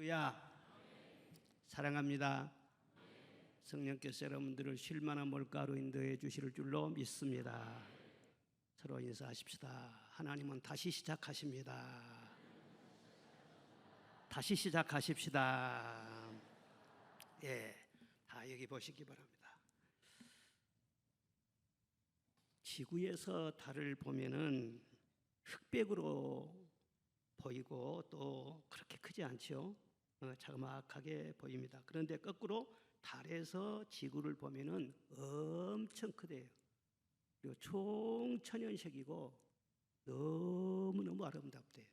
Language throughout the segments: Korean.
할렐루야. 사랑합니다. 성령께서 여러분들을 쉴만한 몰가로 인도해 주실 줄로 믿습니다. 서로 인사하십시다. 하나님은 다시 시작하십니다. 다시 시작하십시다. 다 여기 보시기 바랍니다. 지구에서 달을 보면은 흑백으로 보이고 또 그렇게 크지 않죠. 자그마하게 보입니다. 그런데 거꾸로 달에서 지구를 보면은 엄청 크대요. 그리고 총천연색이고 너무너무 아름답대요.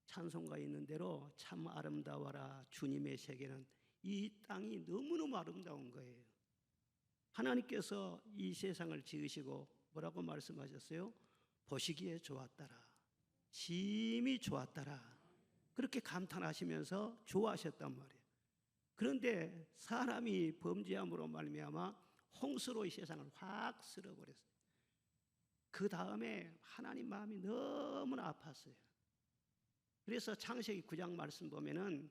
찬송가에 있는 대로 참 아름다워라 주님의 세계는, 이 땅이 너무너무 아름다운 거예요. 하나님께서 이 세상을 지으시고 뭐라고 말씀하셨어요? 보시기에 좋았더라, 심히 좋았더라, 그렇게 감탄하시면서 좋아하셨단 말이에요. 그런데 사람이 범죄함으로 말미암아 홍수로 이 세상을 확 쓸어버렸어요. 그 다음에 하나님 마음이 너무나 아팠어요. 그래서 창세기 9장 말씀 보면은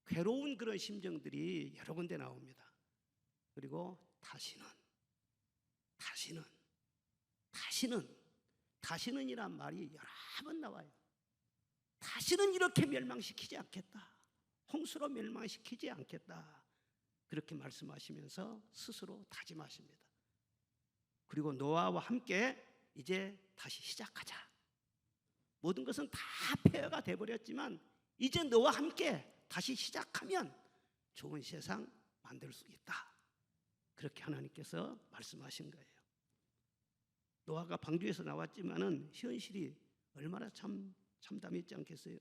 괴로운 그런 심정들이 여러 군데 나옵니다. 그리고 다시는이란 말이 여러 번 나와요. 다시는 이렇게 멸망시키지 않겠다, 홍수로 멸망시키지 않겠다, 그렇게 말씀하시면서 스스로 다짐하십니다. 그리고 노아와 함께 이제 다시 시작하자. 모든 것은 다 폐허가 되어버렸지만 이제 너와 함께 다시 시작하면 좋은 세상 만들 수 있다, 그렇게 하나님께서 말씀하신 거예요. 노아가 방주에서 나왔지만은 현실이 얼마나 참담했지 않겠어요?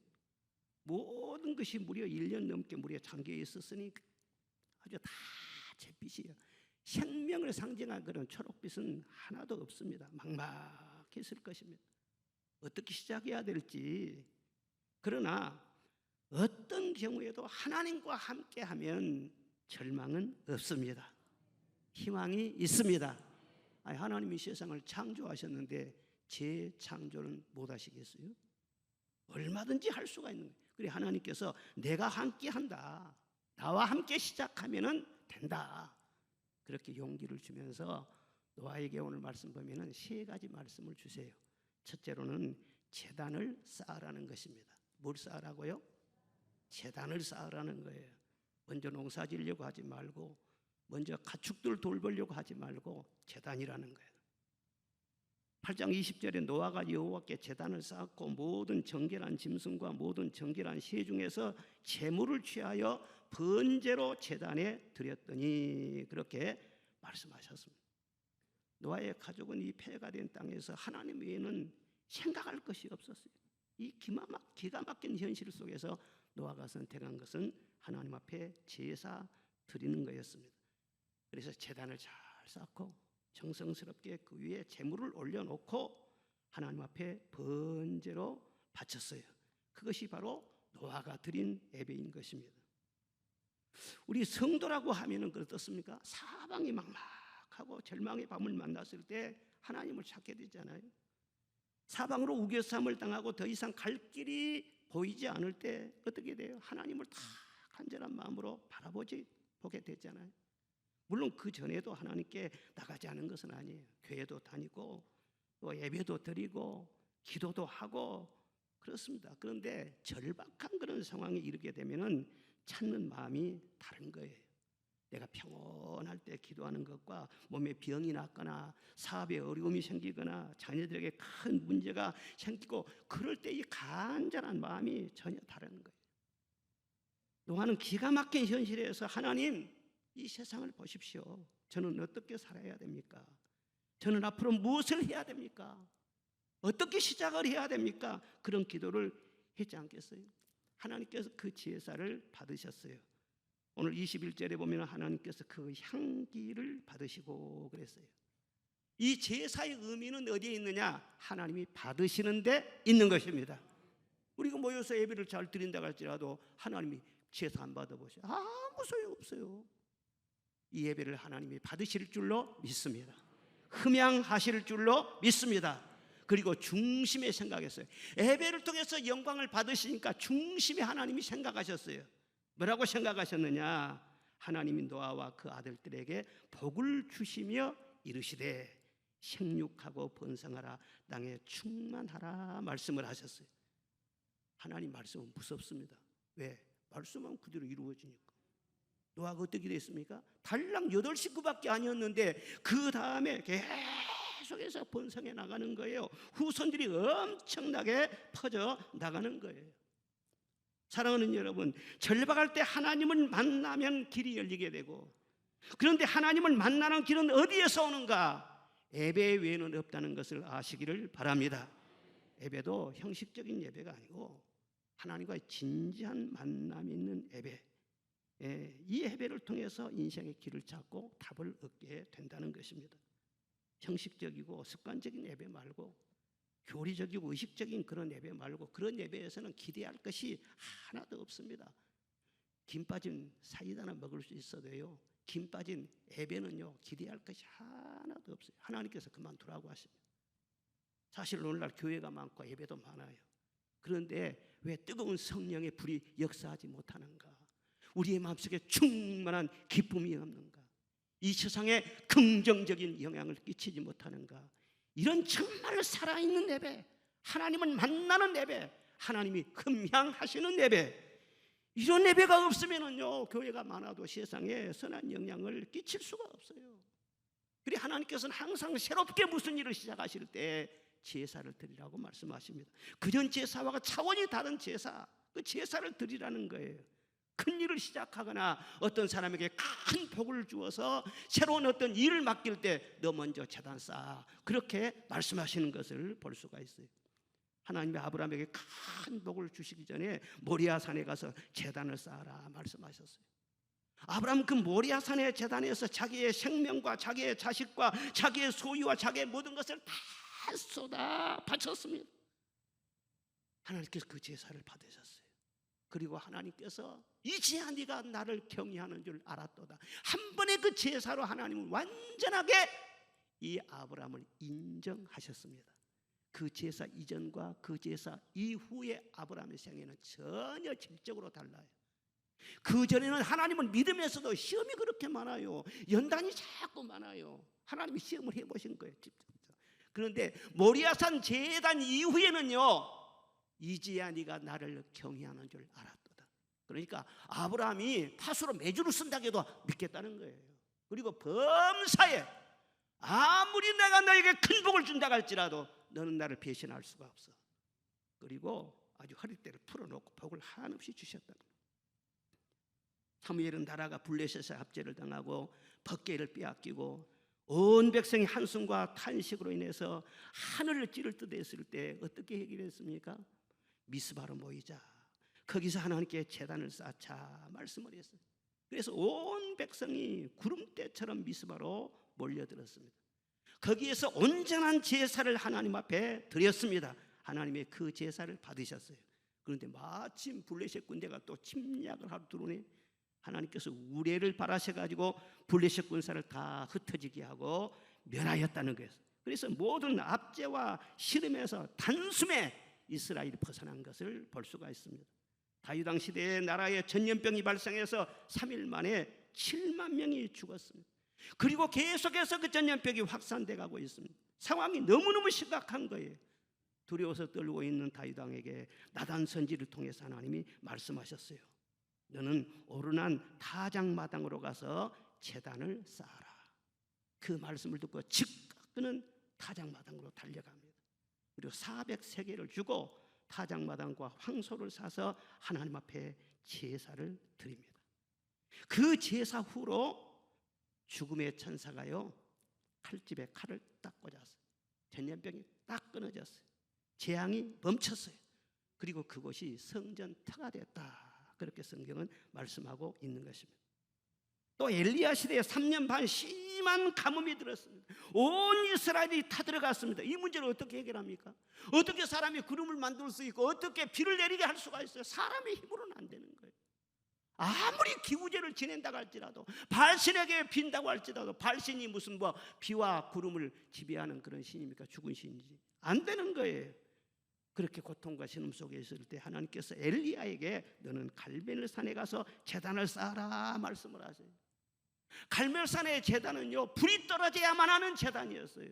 모든 것이 무려 1년 넘게 물에 잠겨 있었으니 아주 다 잿빛이에요. 생명을 상징한 그런 초록빛은 하나도 없습니다. 막막했을 것입니다. 어떻게 시작해야 될지. 그러나 어떤 경우에도 하나님과 함께하면 절망은 없습니다. 희망이 있습니다. 하나님이 세상을 창조하셨는데 재창조는 못하시겠어요? 얼마든지 할 수가 있는 거예요. 그래 하나님께서 내가 함께한다, 나와 함께 시작하면 된다, 그렇게 용기를 주면서 노아에게 오늘 말씀 보면은 3가지 말씀을 주세요. 첫째로는 제단을 쌓으라는 것입니다. 뭘 쌓으라고요? 제단을 쌓으라는 거예요. 먼저 농사 지으려고 하지 말고, 먼저 가축들 돌보려고 하지 말고 제단이라는 거예요. 8장 20절에 노아가 여호와께 제단을 쌓았고 모든 정결한 짐승과 모든 정결한 새 중에서 제물을 취하여 번제로 제단에 드렸더니, 그렇게 말씀하셨습니다. 노아의 가족은 이 폐허가 된 땅에서 하나님 외에는 생각할 것이 없었어요. 이 기가 막힌 현실 속에서 노아가 선택한 것은 하나님 앞에 제사 드리는 거였습니다. 그래서 제단을 잘 쌓고 정성스럽게 그 위에 제물을 올려놓고 하나님 앞에 번제로 바쳤어요. 그것이 바로 노아가 드린 예배인 것입니다. 우리 성도라고 하면은 어떻습니까? 사방이 막막하고 절망의 밤을 만났을 때 하나님을 찾게 되잖아요. 사방으로 우겨쌈을 당하고 더 이상 갈 길이 보이지 않을 때 어떻게 돼요? 하나님을 다 간절한 마음으로 보게 되잖아요. 물론 그 전에도 하나님께 나가지 않은 것은 아니에요. 교회도 다니고 또 예배도 드리고 기도도 하고 그렇습니다. 그런데 절박한 그런 상황에 이르게 되면은 찾는 마음이 다른 거예요. 내가 평온할 때 기도하는 것과 몸에 병이 났거나 사업에 어려움이 생기거나 자녀들에게 큰 문제가 생기고 그럴 때 이 간절한 마음이 전혀 다른 거예요. 노아는 기가 막힌 현실에서 하나님, 이 세상을 보십시오. 저는 어떻게 살아야 됩니까? 저는 앞으로 무엇을 해야 됩니까? 어떻게 시작을 해야 됩니까? 그런 기도를 했지 않겠어요? 하나님께서 그 제사를 받으셨어요. 오늘 21절에 보면 하나님께서 그 향기를 받으시고 그랬어요. 이 제사의 의미는 어디에 있느냐? 하나님이 받으시는 데 있는 것입니다. 우리가 모여서 예배를 잘 드린다고 할지라도 하나님이 제사 안 받아보세요. 아무 소용없어요. 이 예배를 하나님이 받으실 줄로 믿습니다. 흠양하실 줄로 믿습니다. 그리고 중심에 생각했어요. 예배를 통해서 영광을 받으시니까 중심에 하나님이 생각하셨어요. 뭐라고 생각하셨느냐? 하나님이 노아와 그 아들들에게 복을 주시며 이르시되 생육하고 번성하라, 땅에 충만하라 말씀을 하셨어요. 하나님 말씀은 무섭습니다. 왜? 말씀은 그대로 이루어지니까. 노아가 어떻게 됐습니까? 달랑 8식구밖에 아니었는데 그 다음에 계속해서 번성해 나가는 거예요. 후손들이 엄청나게 퍼져 나가는 거예요. 사랑하는 여러분, 절박할 때 하나님을 만나면 길이 열리게 되고, 그런데 하나님을 만나는 길은 어디에서 오는가? 예배 외에는 없다는 것을 아시기를 바랍니다. 예배도 형식적인 예배가 아니고 하나님과의 진지한 만남이 있는 예배, 이 예배를 통해서 인생의 길을 찾고 답을 얻게 된다는 것입니다. 형식적이고 습관적인 예배 말고, 교리적이고 의식적인 그런 예배 말고, 그런 예배에서는 기대할 것이 하나도 없습니다. 김 빠진 사이다나 먹을 수 있어도요, 김 빠진 예배는요 기대할 것이 하나도 없어요. 하나님께서 그만두라고 하십니다. 사실 오늘날 교회가 많고 예배도 많아요. 그런데 왜 뜨거운 성령의 불이 역사하지 못하는가? 우리의 마음속에 충만한 기쁨이 없는가? 이 세상에 긍정적인 영향을 끼치지 못하는가? 이런 정말 살아있는 예배, 하나님을 만나는 예배, 하나님이 흠향하시는 예배, 이런 예배가 없으면요 교회가 많아도 세상에 선한 영향을 끼칠 수가 없어요. 그래 하나님께서는 항상 새롭게 무슨 일을 시작하실 때 제사를 드리라고 말씀하십니다. 그전 제사와 차원이 다른 제사, 그 제사를 드리라는 거예요. 큰 일을 시작하거나 어떤 사람에게 큰 복을 주어서 새로운 어떤 일을 맡길 때 너 먼저 제단 쌓아, 그렇게 말씀하시는 것을 볼 수가 있어요. 하나님이 아브라함에게 큰 복을 주시기 전에 모리아 산에 가서 제단을 쌓아라 말씀하셨어요. 아브라함 그 모리아 산의 제단에서 자기의 생명과 자기의 자식과 자기의 소유와 자기의 모든 것을 다 쏟아 바쳤습니다. 하나님께서 그 제사를 받으셨어요. 그리고 하나님께서 이제야 네가 나를 경외하는 줄 알았도다. 한 번의 그 제사로 하나님은 완전하게 이 아브라함을 인정하셨습니다. 그 제사 이전과 그 제사 이후의 아브라함의 생애는 전혀 질적으로 달라요. 그 전에는 하나님을 믿으면서도 시험이 그렇게 많아요. 연단이 자꾸 많아요. 하나님이 시험을 해보신 거예요. 그런데 모리아산 제단 이후에는요, 이제야 네가 나를 경외하는 줄 알았도다. 그러니까 아브라함이 파수로 매주를 쓴다고 해도 믿겠다는 거예요. 그리고 범사에 아무리 내가 너에게 큰 복을 준다고 할지라도 너는 나를 배신할 수가 없어. 그리고 아주 허리띠를 풀어놓고 복을 한없이 주셨다. 사무엘은 나라가 블레셋의 압제를 당하고 법궤를 빼앗기고 온 백성이 한숨과 탄식으로 인해서 하늘을 찌를 듯 했을 때 어떻게 해결했습니까? 미스바로 모이자. 거기서 하나님께 제단을 쌓자 말씀을 했어요. 그래서 온 백성이 구름대처럼 미스바로 몰려들었습니다. 거기에서 온전한 제사를 하나님 앞에 드렸습니다. 하나님의 그 제사를 받으셨어요. 그런데 마침 블레셋 군대가 또 침략을 하러 들어오니 하나님께서 우레를 바라셔가지고 블레셋 군사를 다 흩어지게 하고 멸하였다는 거예요. 그래서 모든 압제와 시름에서 단숨에 이스라엘이 벗어난 것을 볼 수가 있습니다. 다윗 시대에 나라에 전염병이 발생해서 3일 만에 7만 명이 죽었습니다. 그리고 계속해서 그 전염병이 확산돼 가고 있습니다. 상황이 너무너무 심각한 거예요. 두려워서 떨고 있는 다윗 왕에게 나단 선지를 통해서 하나님이 말씀하셨어요. 너는 오르난 타작마당으로 가서 제단을 쌓아라. 그 말씀을 듣고 즉각 그는 타작마당으로 달려갑니다. 그리고 400세겔을 주고 타작마당과 황소를 사서 하나님 앞에 제사를 드립니다. 그 제사 후로 죽음의 천사가요 칼집에 칼을 딱 꽂았어요. 전염병이 딱 끊어졌어요. 재앙이 멈췄어요. 그리고 그곳이 성전터가 됐다. 그렇게 성경은 말씀하고 있는 것입니다. 또 엘리야 시대에 3년 반 심한 가뭄이 들었습니다. 온 이스라엘이 타들어갔습니다. 이 문제를 어떻게 해결합니까? 어떻게 사람이 구름을 만들 수 있고 어떻게 비를 내리게 할 수가 있어요? 사람의 힘으로는 안 되는 거예요. 아무리 기우제를 지낸다고 할지라도, 발신에게 빈다고 할지라도, 발신이 무슨 비와 구름을 지배하는 그런 신입니까? 죽은 신이지 안 되는 거예요. 그렇게 고통과 신음 속에 있을 때 하나님께서 엘리야에게 너는 갈멜산에 가서 제단을 쌓아라 말씀을 하세요. 갈멜산의 제단은요, 불이 떨어져야만 하는 제단이었어요.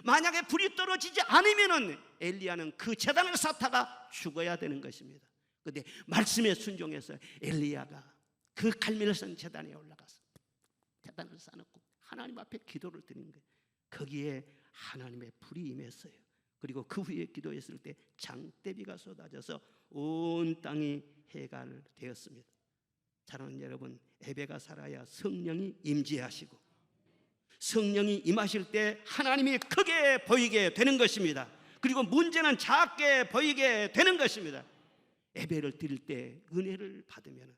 만약에 불이 떨어지지 않으면은 엘리야는 그 제단을 쌓다가 죽어야 되는 것입니다. 그런데 말씀에 순종해서 엘리야가 그 갈멜산 제단에 올라가서 제단을 쌓아놓고 하나님 앞에 기도를 드린 거예요. 거기에 하나님의 불이 임했어요. 그리고 그 후에 기도했을 때 장대비가 쏟아져서 온 땅이 해갈되었습니다. 사랑하는 여러분, 예배가 살아야 성령이 임재하시고 성령이 임하실 때 하나님이 크게 보이게 되는 것입니다. 그리고 문제는 작게 보이게 되는 것입니다. 예배를 드릴 때 은혜를 받으면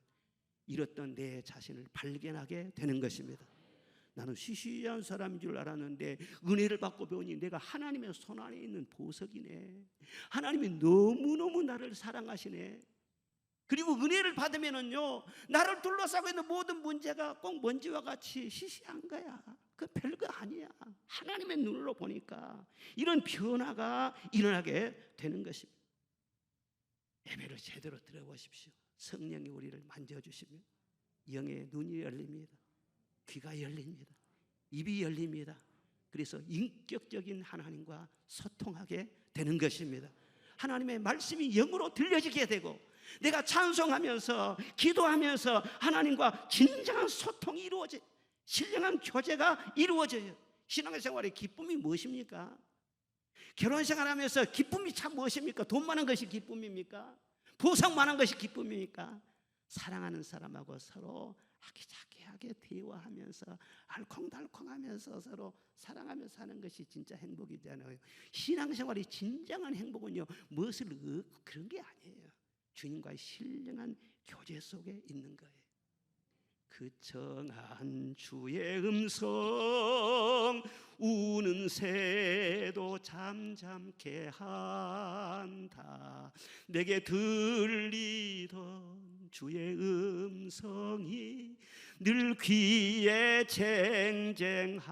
잃었던 내 자신을 발견하게 되는 것입니다. 나는 시시한 사람인 줄 알았는데 은혜를 받고 배우니 내가 하나님의 손 안에 있는 보석이네. 하나님이 너무너무 나를 사랑하시네. 그리고 은혜를 받으면은요, 나를 둘러싸고 있는 모든 문제가 꼭 먼지와 같이 시시한 거야. 그 별거 아니야. 하나님의 눈으로 보니까 이런 변화가 일어나게 되는 것입니다. 예배를 제대로 들어보십시오. 성령이 우리를 만져주시면 영의 눈이 열립니다. 귀가 열립니다. 입이 열립니다. 그래서 인격적인 하나님과 소통하게 되는 것입니다. 하나님의 말씀이 영으로 들려지게 되고 내가 찬송하면서 기도하면서 하나님과 진정한 소통이 이루어져요. 신령한 교제가 이루어져요. 신앙생활의 기쁨이 무엇입니까? 결혼생활하면서 기쁨이 참 무엇입니까? 돈 많은 것이 기쁨입니까? 보상 많은 것이 기쁨입니까? 사랑하는 사람하고 서로 아기자기하게 대화하면서 알콩달콩하면서 서로 사랑하며 사는 것이 진짜 행복이잖아요. 신앙생활의 진정한 행복은요, 무엇을 얻고 그런 게 아니에요. 주님과의 신령한 교제 속에 있는 거예요. 그 청한 주의 음성 우는 새도 잠잠케 한다. 내게 들리던 주의 음성이 늘 귀에 쟁쟁하다.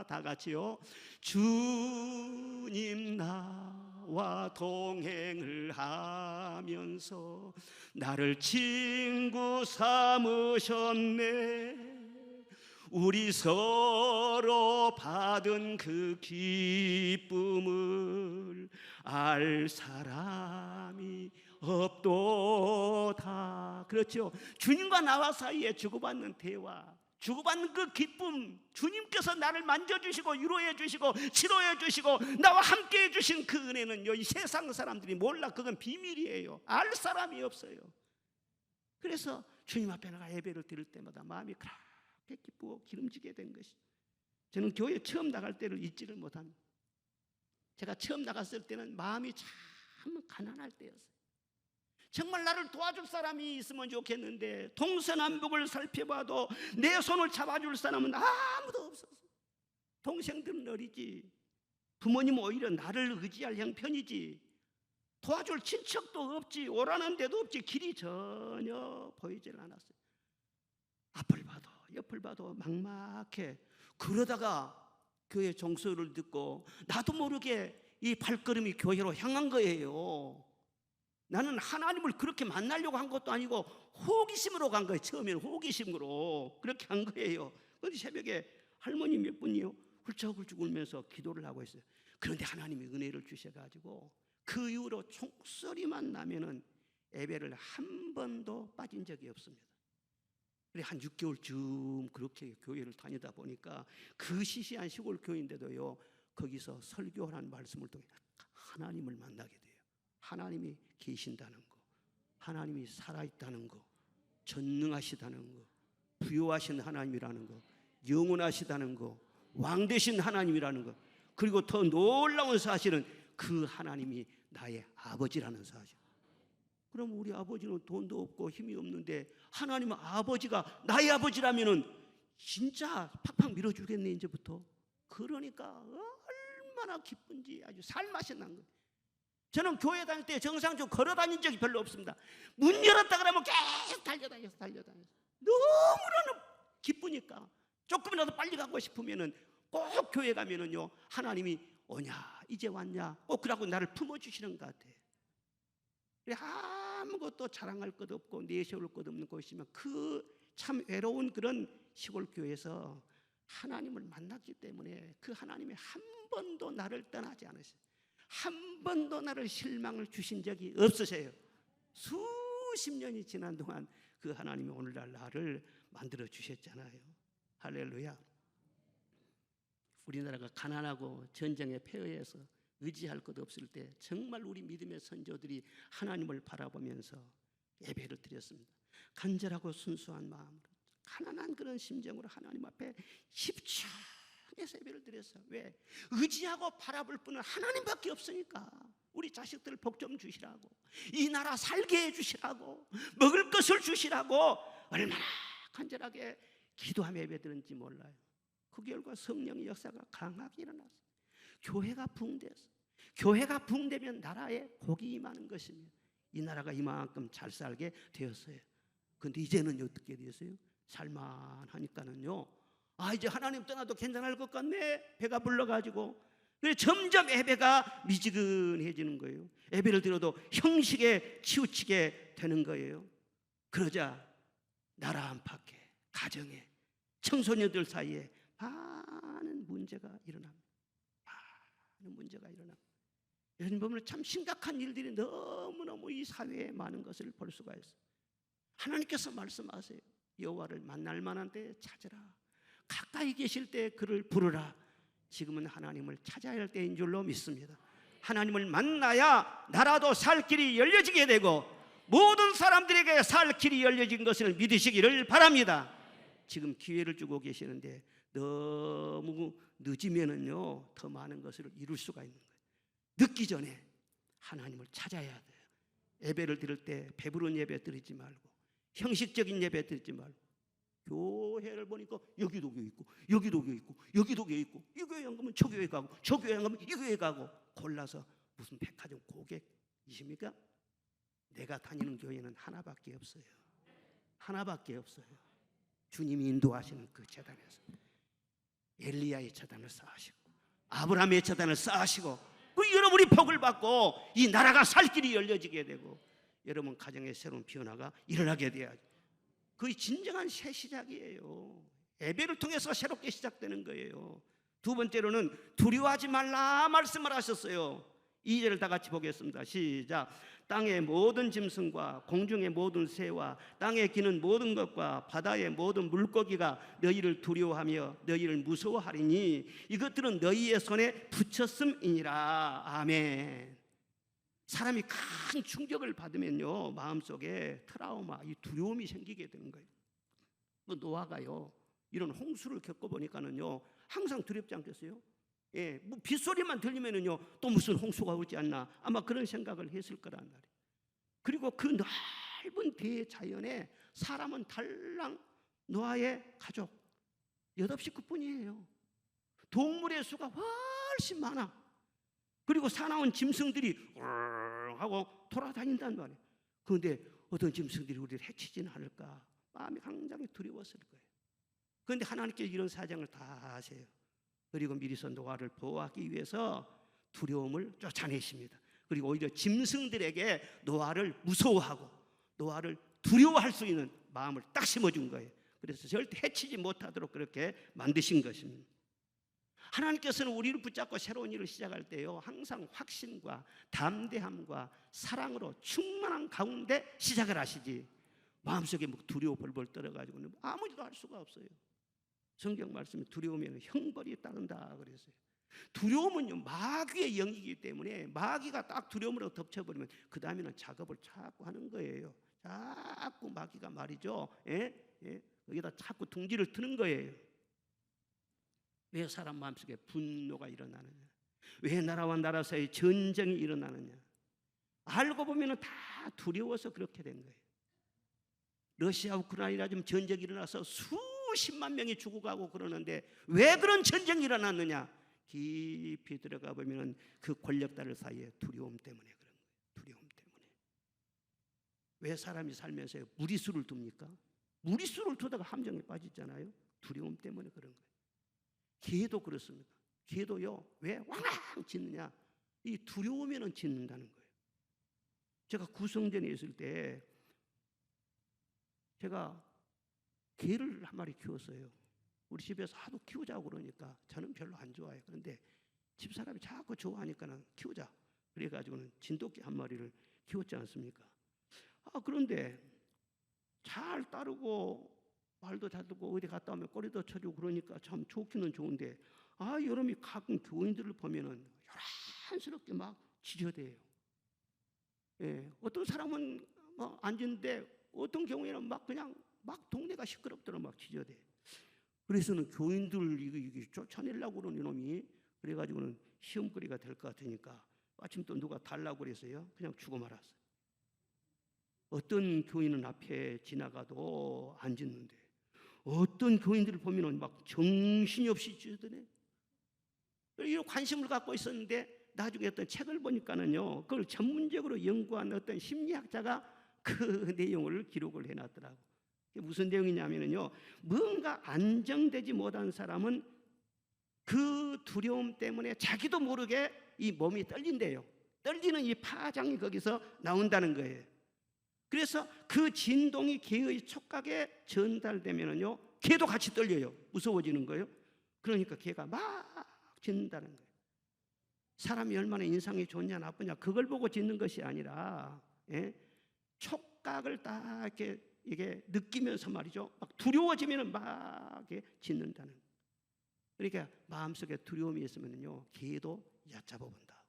다 같이요. 주님 나와 동행을 하면서 나를 친구 삼으셨네. 우리 서로 받은 그 기쁨을 알 사람이 없도다. 그렇죠. 주님과 나와 사이에 주고받는 대화, 주고받는 그 기쁨, 주님께서 나를 만져주시고 위로해 주시고 치료해 주시고 나와 함께 해주신 그 은혜는요, 이 세상 사람들이 몰라. 그건 비밀이에요. 알 사람이 없어요. 그래서 주님 앞에 나가 예배를 드릴 때마다 마음이 그렇게 기쁘고 기름지게 된 것이, 저는 교회 처음 나갈 때를 잊지를 못합니다. 제가 처음 나갔을 때는 마음이 참 가난할 때였어요. 정말 나를 도와줄 사람이 있으면 좋겠는데 동서남북을 살펴봐도 내 손을 잡아줄 사람은 아무도 없었어. 동생들은 어리지, 부모님 오히려 나를 의지할 형편이지, 도와줄 친척도 없지, 오라는 데도 없지, 길이 전혀 보이질 않았어요. 앞을 봐도 옆을 봐도 막막해. 그러다가 교회 종소리를 듣고 나도 모르게 이 발걸음이 교회로 향한 거예요. 나는 하나님을 그렇게 만나려고 한 것도 아니고 호기심으로 간 거예요. 처음에는 호기심으로 그렇게 한 거예요. 그런데 새벽에 할머니 몇 분이요, 훌쩍훌쩍 울면서 기도를 하고 있어요. 그런데 하나님이 은혜를 주셔가지고 그 이후로 총소리만 나면은 예배를 한 번도 빠진 적이 없습니다. 그래 한 6개월쯤 그렇게 교회를 다니다 보니까 그 시시한 시골 교회인데도요, 거기서 설교하는 말씀을 통해 하나님을 만나게 돼요. 하나님이 계신다는 거, 하나님이 살아있다는 거, 전능하시다는 거, 부요하신 하나님이라는 거, 영원하시다는 거, 왕 되신 하나님이라는 거, 그리고 더 놀라운 사실은 그 하나님이 나의 아버지라는 사실. 그럼 우리 아버지는 돈도 없고 힘이 없는데 하나님은 아버지가 나의 아버지라면은 진짜 팍팍 밀어주겠네 이제부터. 그러니까 얼마나 기쁜지 아주 살맛이 난 거예요. 저는 교회 다닐 때 정상적으로 걸어 다닌 적이 별로 없습니다. 문 열었다 그러면 계속 달려다녀서 너무나 기쁘니까 조금이라도 빨리 가고 싶으면은 꼭 교회 가면은요, 하나님이 오냐 이제 왔냐? 꼭 그러고 나를 품어주시는 것 같아요. 아무것도 자랑할 것 없고 내세울 것 없는 곳이면 그 참 외로운 그런 시골 교회에서 하나님을 만났기 때문에 그 하나님이 한 번도 나를 떠나지 않으세요. 한 번도 나를 실망을 주신 적이 없으세요. 수십 년이 지난 동안 그 하나님이 오늘날 나를 만들어 주셨잖아요. 할렐루야. 우리나라가 가난하고 전쟁에 패해서 의지할 것 없을 때 정말 우리 믿음의 선조들이 하나님을 바라보면서 예배를 드렸습니다. 간절하고 순수한 마음으로 가난한 그런 심정으로 하나님 앞에 집중해서 예배를 드렸어요. 왜? 의지하고 바라볼 분은 하나님밖에 없으니까. 우리 자식들 복 좀 주시라고, 이 나라 살게 해주시라고, 먹을 것을 주시라고 얼마나 간절하게 기도하며 예배드렸는지 몰라요. 그 결과 성령의 역사가 강하게 일어났어요. 교회가 붕대서, 교회가 붕대면 나라에 복이 임하는 것입니다. 이 나라가 이만큼 잘 살게 되었어요. 그런데 이제는 어떻게 되었어요? 살만하니까는요, 이제 하나님 떠나도 괜찮을 것 같네. 배가 불러가지고. 그래서 점점 예배가 미지근해지는 거예요. 예배를 드려도 형식에 치우치게 되는 거예요. 그러자 나라 안팎에, 가정에, 청소년들 사이에 많은 문제가 일어납니다. 많은 문제가 일어납니다. 이런 보면 참 심각한 일들이 너무너무 이 사회에 많은 것을 볼 수가 있어요. 하나님께서 말씀하세요. 여호와를 만날 만한 때에 찾으라. 가까이 계실 때 그를 부르라. 지금은 하나님을 찾아야 할 때인 줄로 믿습니다. 하나님을 만나야 나라도 살 길이 열려지게 되고 모든 사람들에게 살 길이 열려진 것을 믿으시기를 바랍니다. 지금 기회를 주고 계시는데 너무 늦으면은요 더 많은 것을 이룰 수가 있는 거예요. 늦기 전에 하나님을 찾아야 돼요. 예배를 드릴 때 배부른 예배 드리지 말고 형식적인 예배 드리지 말고 교회를 보니까 여기도 교회 있고 여기도 교회 있고 여기도 교회 있고 이 교회 안 가면 저 교회 가고 저 교회 안 가면 이 교회 가고 골라서 무슨 백화점 고객이십니까? 내가 다니는 교회는 하나밖에 없어요. 하나밖에 없어요. 주님이 인도하시는 그 제단에서 엘리야의 제단을 쌓으시고 아브라함의 제단을 쌓으시고 그 여러분이 복을 받고 이 나라가 살 길이 열려지게 되고 여러분 가정에 새로운 변화가 일어나게 돼야죠. 그게 진정한 새 시작이에요. 예배를 통해서 새롭게 시작되는 거예요. 두 번째로는 두려워하지 말라 말씀을 하셨어요. 2절을 다 같이 보겠습니다. 시작. 땅의 모든 짐승과 공중의 모든 새와 땅에 기는 모든 것과 바다의 모든 물고기가 너희를 두려워하며 너희를 무서워하리니 이것들은 너희의 손에 붙였음이니라. 아멘. 사람이 큰 충격을 받으면요 마음속에 트라우마, 이 두려움이 생기게 되는 거예요. 노아가요 이런 홍수를 겪어보니까는요 항상 두렵지 않겠어요? 예, 뭐 빗소리만 들리면은요 또 무슨 홍수가 오지 않나 아마 그런 생각을 했을 거란 말이에요. 그리고 그 넓은 대자연에 사람은 달랑 노아의 가족 8식구뿐이에요. 동물의 수가 훨씬 많아. 그리고 사나운 짐승들이 하고 돌아다닌단 말이에요. 그런데 어떤 짐승들이 우리를 해치지는 않을까 마음이 굉장히 두려웠을 거예요. 그런데 하나님께서 이런 사정을 다 아세요. 그리고 미리서 노아를 보호하기 위해서 두려움을 쫓아내십니다. 그리고 오히려 짐승들에게 노아를 무서워하고 노아를 두려워할 수 있는 마음을 딱 심어준 거예요. 그래서 절대 해치지 못하도록 그렇게 만드신 것입니다. 하나님께서는 우리를 붙잡고 새로운 일을 시작할 때요 항상 확신과 담대함과 사랑으로 충만한 가운데 시작을 하시지 마음속에 뭐 두려워 벌벌 떨어가지고는 아무지도 할 수가 없어요. 성경 말씀에 두려우면 형벌이 따른다 그랬어요. 두려움은요 마귀의 영이기 때문에 마귀가 딱 두려움으로 덮쳐버리면 그 다음에는 작업을 자꾸 하는 거예요. 자꾸 마귀가 말이죠 여기다 자꾸 둥지를 트는 거예요. 왜 사람 마음속에 분노가 일어나느냐, 왜 나라와 나라 사이에 전쟁이 일어나느냐, 알고 보면 다 두려워서 그렇게 된 거예요. 러시아 우크라이나 좀 전쟁이 일어나서 수십만 명이 죽어가고 그러는데 왜 그런 전쟁이 일어났느냐, 깊이 들어가 보면 그 권력자들 사이에 두려움 때문에 그런 거예요. 두려움 때문에. 왜 사람이 살면서 무리수를 둡니까? 무리수를 두다가 함정에 빠지잖아요. 두려움 때문에 그런 거예요. 개도 그렇습니다. 개도요, 왜 왕왕 짖느냐? 이 두려우면은 짖는다는 거예요. 제가 구성전에 있을 때 제가 개를 한 마리 키웠어요. 우리 집에서 하도 키우자고 그러니까 저는 별로 안 좋아해요. 그런데 집사람이 자꾸 좋아하니까는 키우자. 그래가지고는 진돗개 한 마리를 키웠지 않습니까? 그런데 잘 따르고 말도 잘 듣고 어디 갔다 오면 꼬리도 쳐주고 그러니까 참 좋기는 좋은데 여러분이 가끔 교인들을 보면은 요란스럽게 막 지저대요. 예, 어떤 사람은 막 앉는데 어떤 경우에는 막 그냥 막 동네가 시끄럽도록 막 지저대. 그래서는 교인들 이게 쫓아내려고 그러는 놈이 그래가지고는 시험거리가 될 것 같으니까 마침 또 누가 달라고 그래서요 그냥 죽어 말았어요. 어떤 교인은 앞에 지나가도 안 짖는데 어떤 교인들을 보면은 막 정신이 없이 짖더네. 이런 관심을 갖고 있었는데 나중에 어떤 책을 보니까는요 그걸 전문적으로 연구한 어떤 심리학자가 그 내용을 기록을 해놨더라고. 무슨 내용이냐면요, 뭔가 안정되지 못한 사람은 그 두려움 때문에 자기도 모르게 이 몸이 떨린대요. 떨리는 이 파장이 거기서 나온다는 거예요. 그래서 그 진동이 개의 촉각에 전달되면은요 개도 같이 떨려요. 무서워지는 거예요. 그러니까 개가 막 짖는다는 거예요. 사람이 얼마나 인상이 좋냐 나쁘냐 그걸 보고 짖는 것이 아니라 촉각을 딱 이게 느끼면서 말이죠. 막 두려워지면은 막 짖는다는 거예요. 그러니까 마음속에 두려움이 있으면요 개도 얕잡아 본다.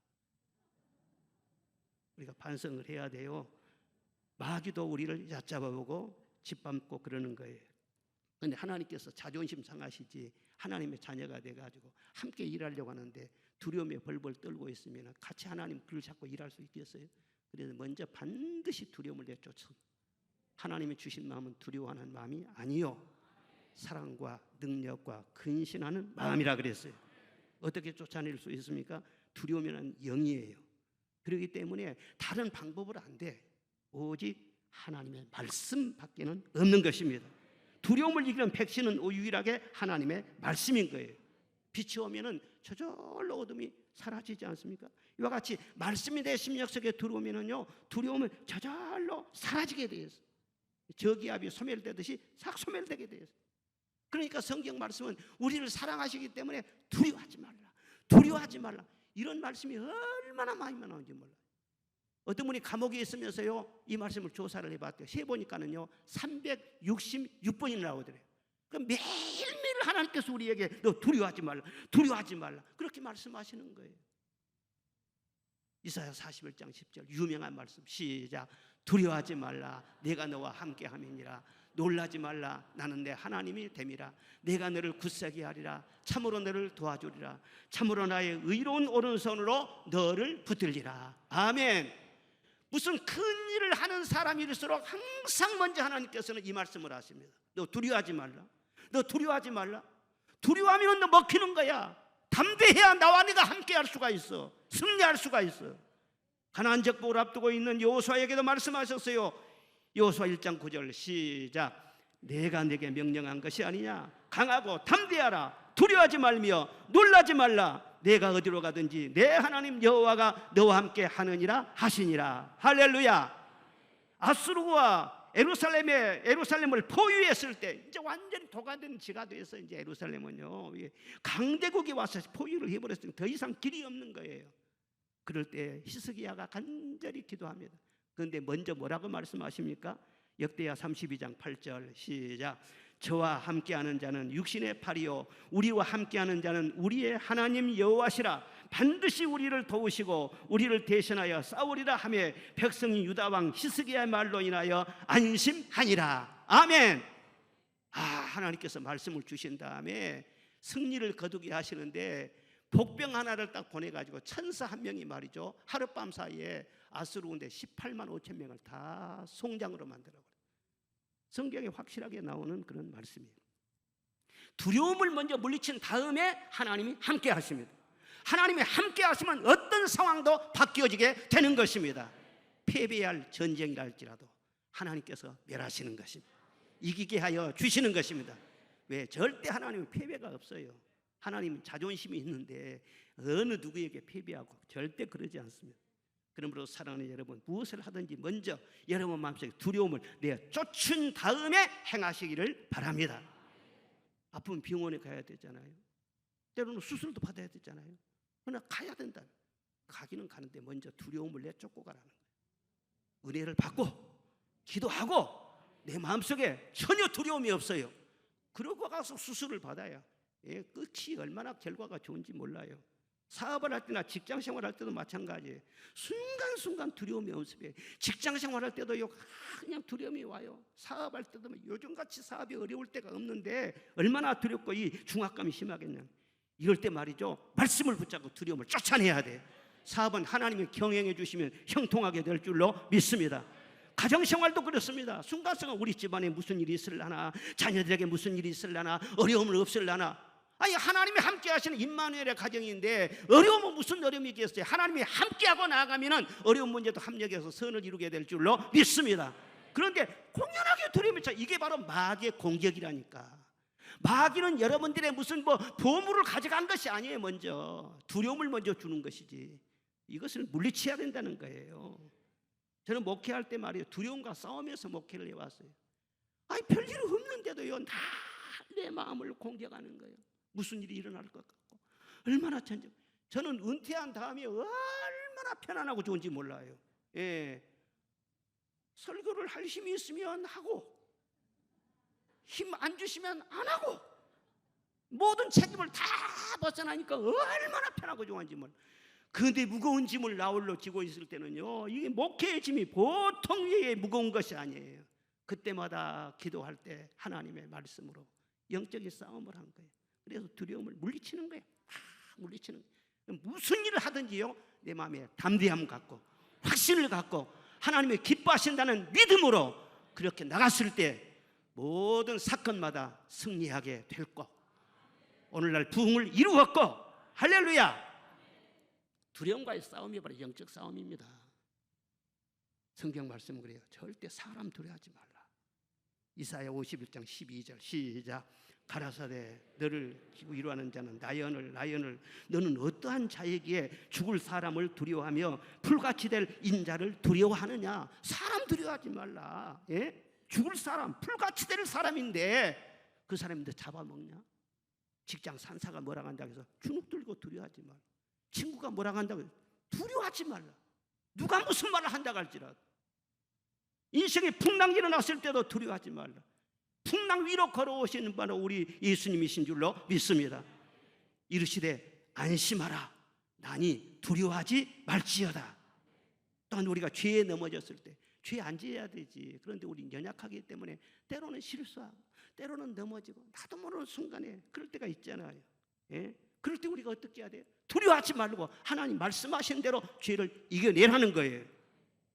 우리가 반성을 해야 돼요. 마귀도 우리를 얕잡아 보고 짓밟고 그러는 거예요. 그런데 하나님께서 자존심 상하시지 하나님의 자녀가 돼가지고 함께 일하려고 하는데 두려움에 벌벌 떨고 있으면 같이 하나님 그를 잡고 일할 수 있겠어요? 그래서 먼저 반드시 두려움을 내쫓아 하나님이 주신 마음은 두려워하는 마음이 아니요 사랑과 능력과 근신하는 마음이라 그랬어요. 어떻게 쫓아낼 수 있습니까? 두려우면 영이에요. 그렇기 때문에 다른 방법으로 안 돼. 오직 하나님의 말씀밖에는 없는 것입니다. 두려움을 이기는 백신은 유일하게 하나님의 말씀인 거예요. 빛이 오면은 저절로 어둠이 사라지지 않습니까? 이와 같이 말씀이 내 심령 속에 들어오면은요 두려움은 저절로 사라지게 되어 있어요. 저기압이 소멸되듯이 싹 소멸되게 되어 있어요. 그러니까 성경 말씀은 우리를 사랑하시기 때문에 두려워하지 말라, 두려워하지 말라 이런 말씀이 얼마나 많이 나오는지 몰라요. 어떤 분이 감옥에 있으면서요 이 말씀을 조사를 해봤대요. 해보니까는요 366번이나 나오더래요. 그럼 매일매일 하나님께서 우리에게 너 두려워하지 말라, 두려워하지 말라 그렇게 말씀하시는 거예요. 이사야 41장 10절 유명한 말씀 시작. 두려워하지 말라 내가 너와 함께 함이니라. 놀라지 말라 나는 내 하나님이 됨이라. 내가 너를 굳세게 하리라. 참으로 너를 도와주리라. 참으로 나의 의로운 오른손으로 너를 붙들리라. 아멘. 무슨 큰 일을 하는 사람일수록 항상 먼저 하나님께서는 이 말씀을 하십니다. 너 두려워하지 말라. 너 두려워하지 말라. 두려워하면 너 먹히는 거야. 담대해야 나와 네가 함께 할 수가 있어. 승리할 수가 있어. 가나안 정복을 앞두고 있는 여호수아에게도 말씀하셨어요. 여호수아 1장 9절 시작. 내가 네게 명령한 것이 아니냐. 강하고 담대하라. 두려워하지 말며 놀라지 말라. 내가 어디로 가든지 내 하나님 여호와가 너와 함께 하느니라 하시니라. 할렐루야. 아수르와 에루살렘을 포위했을 때 이제 완전히 도가된 지가 돼서 이제 에루살렘은요 강대국이 와서 포위를 해버렸으니 더 이상 길이 없는 거예요. 그럴 때 히스기야가 간절히 기도합니다. 그런데 먼저 뭐라고 말씀하십니까? 역대하 32장 8절 시작. 저와 함께하는 자는 육신의 팔이요 우리와 함께하는 자는 우리의 하나님 여호와시라. 반드시 우리를 도우시고 우리를 대신하여 싸우리라 하며 백성이 유다 왕 히스기야의 말로 인하여 안심하니라. 아멘. 하나님께서 말씀을 주신 다음에 승리를 거두게 하시는데 복병 하나를 딱 보내가지고 천사 한 명이 말이죠 하룻밤 사이에 아수르군대 18만 5천 명을 다 송장으로 만들어버려요. 성경에 확실하게 나오는 그런 말씀이에요. 두려움을 먼저 물리친 다음에 하나님이 함께 하십니다. 하나님이 함께 하시면 어떤 상황도 바뀌어지게 되는 것입니다. 패배할 전쟁이라 할지라도 하나님께서 멸하시는 것입니다. 이기게 하여 주시는 것입니다. 왜? 절대 하나님은 패배가 없어요. 하나님은 자존심이 있는데 어느 누구에게 패배하고 절대 그러지 않습니다. 그러므로 사랑하는 여러분, 무엇을 하든지 먼저 여러분 마음속에 두려움을 내쫓은 다음에 행하시기를 바랍니다. 아프면 병원에 가야 되잖아요. 때로는 수술도 받아야 되잖아요. 그러나 가야 된다. 가기는 가는데 먼저 두려움을 내쫓고 가라는 거예요. 은혜를 받고 기도하고 내 마음속에 전혀 두려움이 없어요. 그러고 가서 수술을 받아야 끝이 얼마나 결과가 좋은지 몰라요. 사업을 할 때나 직장 생활할 때도 마찬가지예요. 순간순간 두려움이 없어요. 직장 생활할 때도요, 그냥 두려움이 와요. 사업할 때도 요즘같이 사업이 어려울 때가 없는데 얼마나 두렵고 이 중압감이 심하겠냐. 이럴 때 말이죠, 말씀을 붙잡고 두려움을 쫓아내야 돼요. 사업은 하나님이 경영해 주시면 형통하게 될 줄로 믿습니다. 가정생활도 그렇습니다. 순간순간 우리 집안에 무슨 일이 있으려나, 자녀들에게 무슨 일이 있으려나, 어려움을 없으려나. 아니, 하나님이 함께 하시는 임마누엘의 가정인데 어려움은 무슨 어려움이 있겠어요? 하나님이 함께하고 나아가면 어려운 문제도 합력해서 선을 이루게 될 줄로 믿습니다. 그런데 공연하게 두려움이 차, 이게 바로 마귀의 공격이라니까. 마귀는 여러분들의 무슨 보물을 가져간 것이 아니에요. 먼저 두려움을 먼저 주는 것이지. 이것을 물리쳐야 된다는 거예요. 저는 목회할 때 말이에요, 두려움과 싸우면서 목회를 해왔어요. 아니, 별일 없는데도요, 다 내 마음을 공격하는 거예요. 무슨 일이 일어날 것 같고 얼마나 천적. 저는 은퇴한 다음에 얼마나 편안하고 좋은지 몰라요. 설교를 할 힘이 있으면 하고, 힘 안 주시면 안 하고, 모든 책임을 다 벗어나니까 얼마나 편하고 좋은지 몰라요. 그런데 무거운 짐을 나홀로 지고 있을 때는요, 이게 목회의 짐이 보통 위에 무거운 것이 아니에요. 그때마다 기도할 때 하나님의 말씀으로 영적인 싸움을 한 거예요. 그래서 두려움을 물리치는 거예요. 물리치는 거예요. 무슨 일을 하든지요, 내 마음에 담대함 갖고 확신을 갖고 하나님이 기뻐하신다는 믿음으로 그렇게 나갔을 때 모든 사건마다 승리하게 될 것. 오늘날 부흥을 이루었고, 할렐루야. 두려움과의 싸움이 바로 영적 싸움입니다. 성경 말씀은 그래요. 절대 사람 두려워하지 말라. 이사야 51장 12절 시작. 가라사대 너를 위로하는 자는 나연을 너는 어떠한 자에게 죽을 사람을 두려워하며 풀같이 될 인자를 두려워하느냐. 사람 두려워하지 말라. 죽을 사람, 풀같이 될 사람인데 그 사람이 너 잡아먹냐? 직장 산사가 뭐라고 한다고 해서 주눅 들고 두려워하지 말라. 친구가 뭐라고 한다고 해서 두려워하지 말라. 누가 무슨 말을 한다고 할지라도. 인생에 풍랑이 일어났을 때도 두려워하지 말라. 풍랑 위로 걸어오시는 바로 우리 예수님이신 줄로 믿습니다. 이르시되 안심하라. 나니 두려워하지 말지어다. 또한 우리가 죄에 넘어졌을 때 죄 안 지어야 되지. 그런데 우리 연약하기 때문에 때로는 실수하고 때로는 넘어지고 나도 모르는 순간에 그럴 때가 있잖아요. 그럴 때 우리가 어떻게 해야 돼요? 두려워하지 말고 하나님 말씀하신 대로 죄를 이겨내라는 거예요.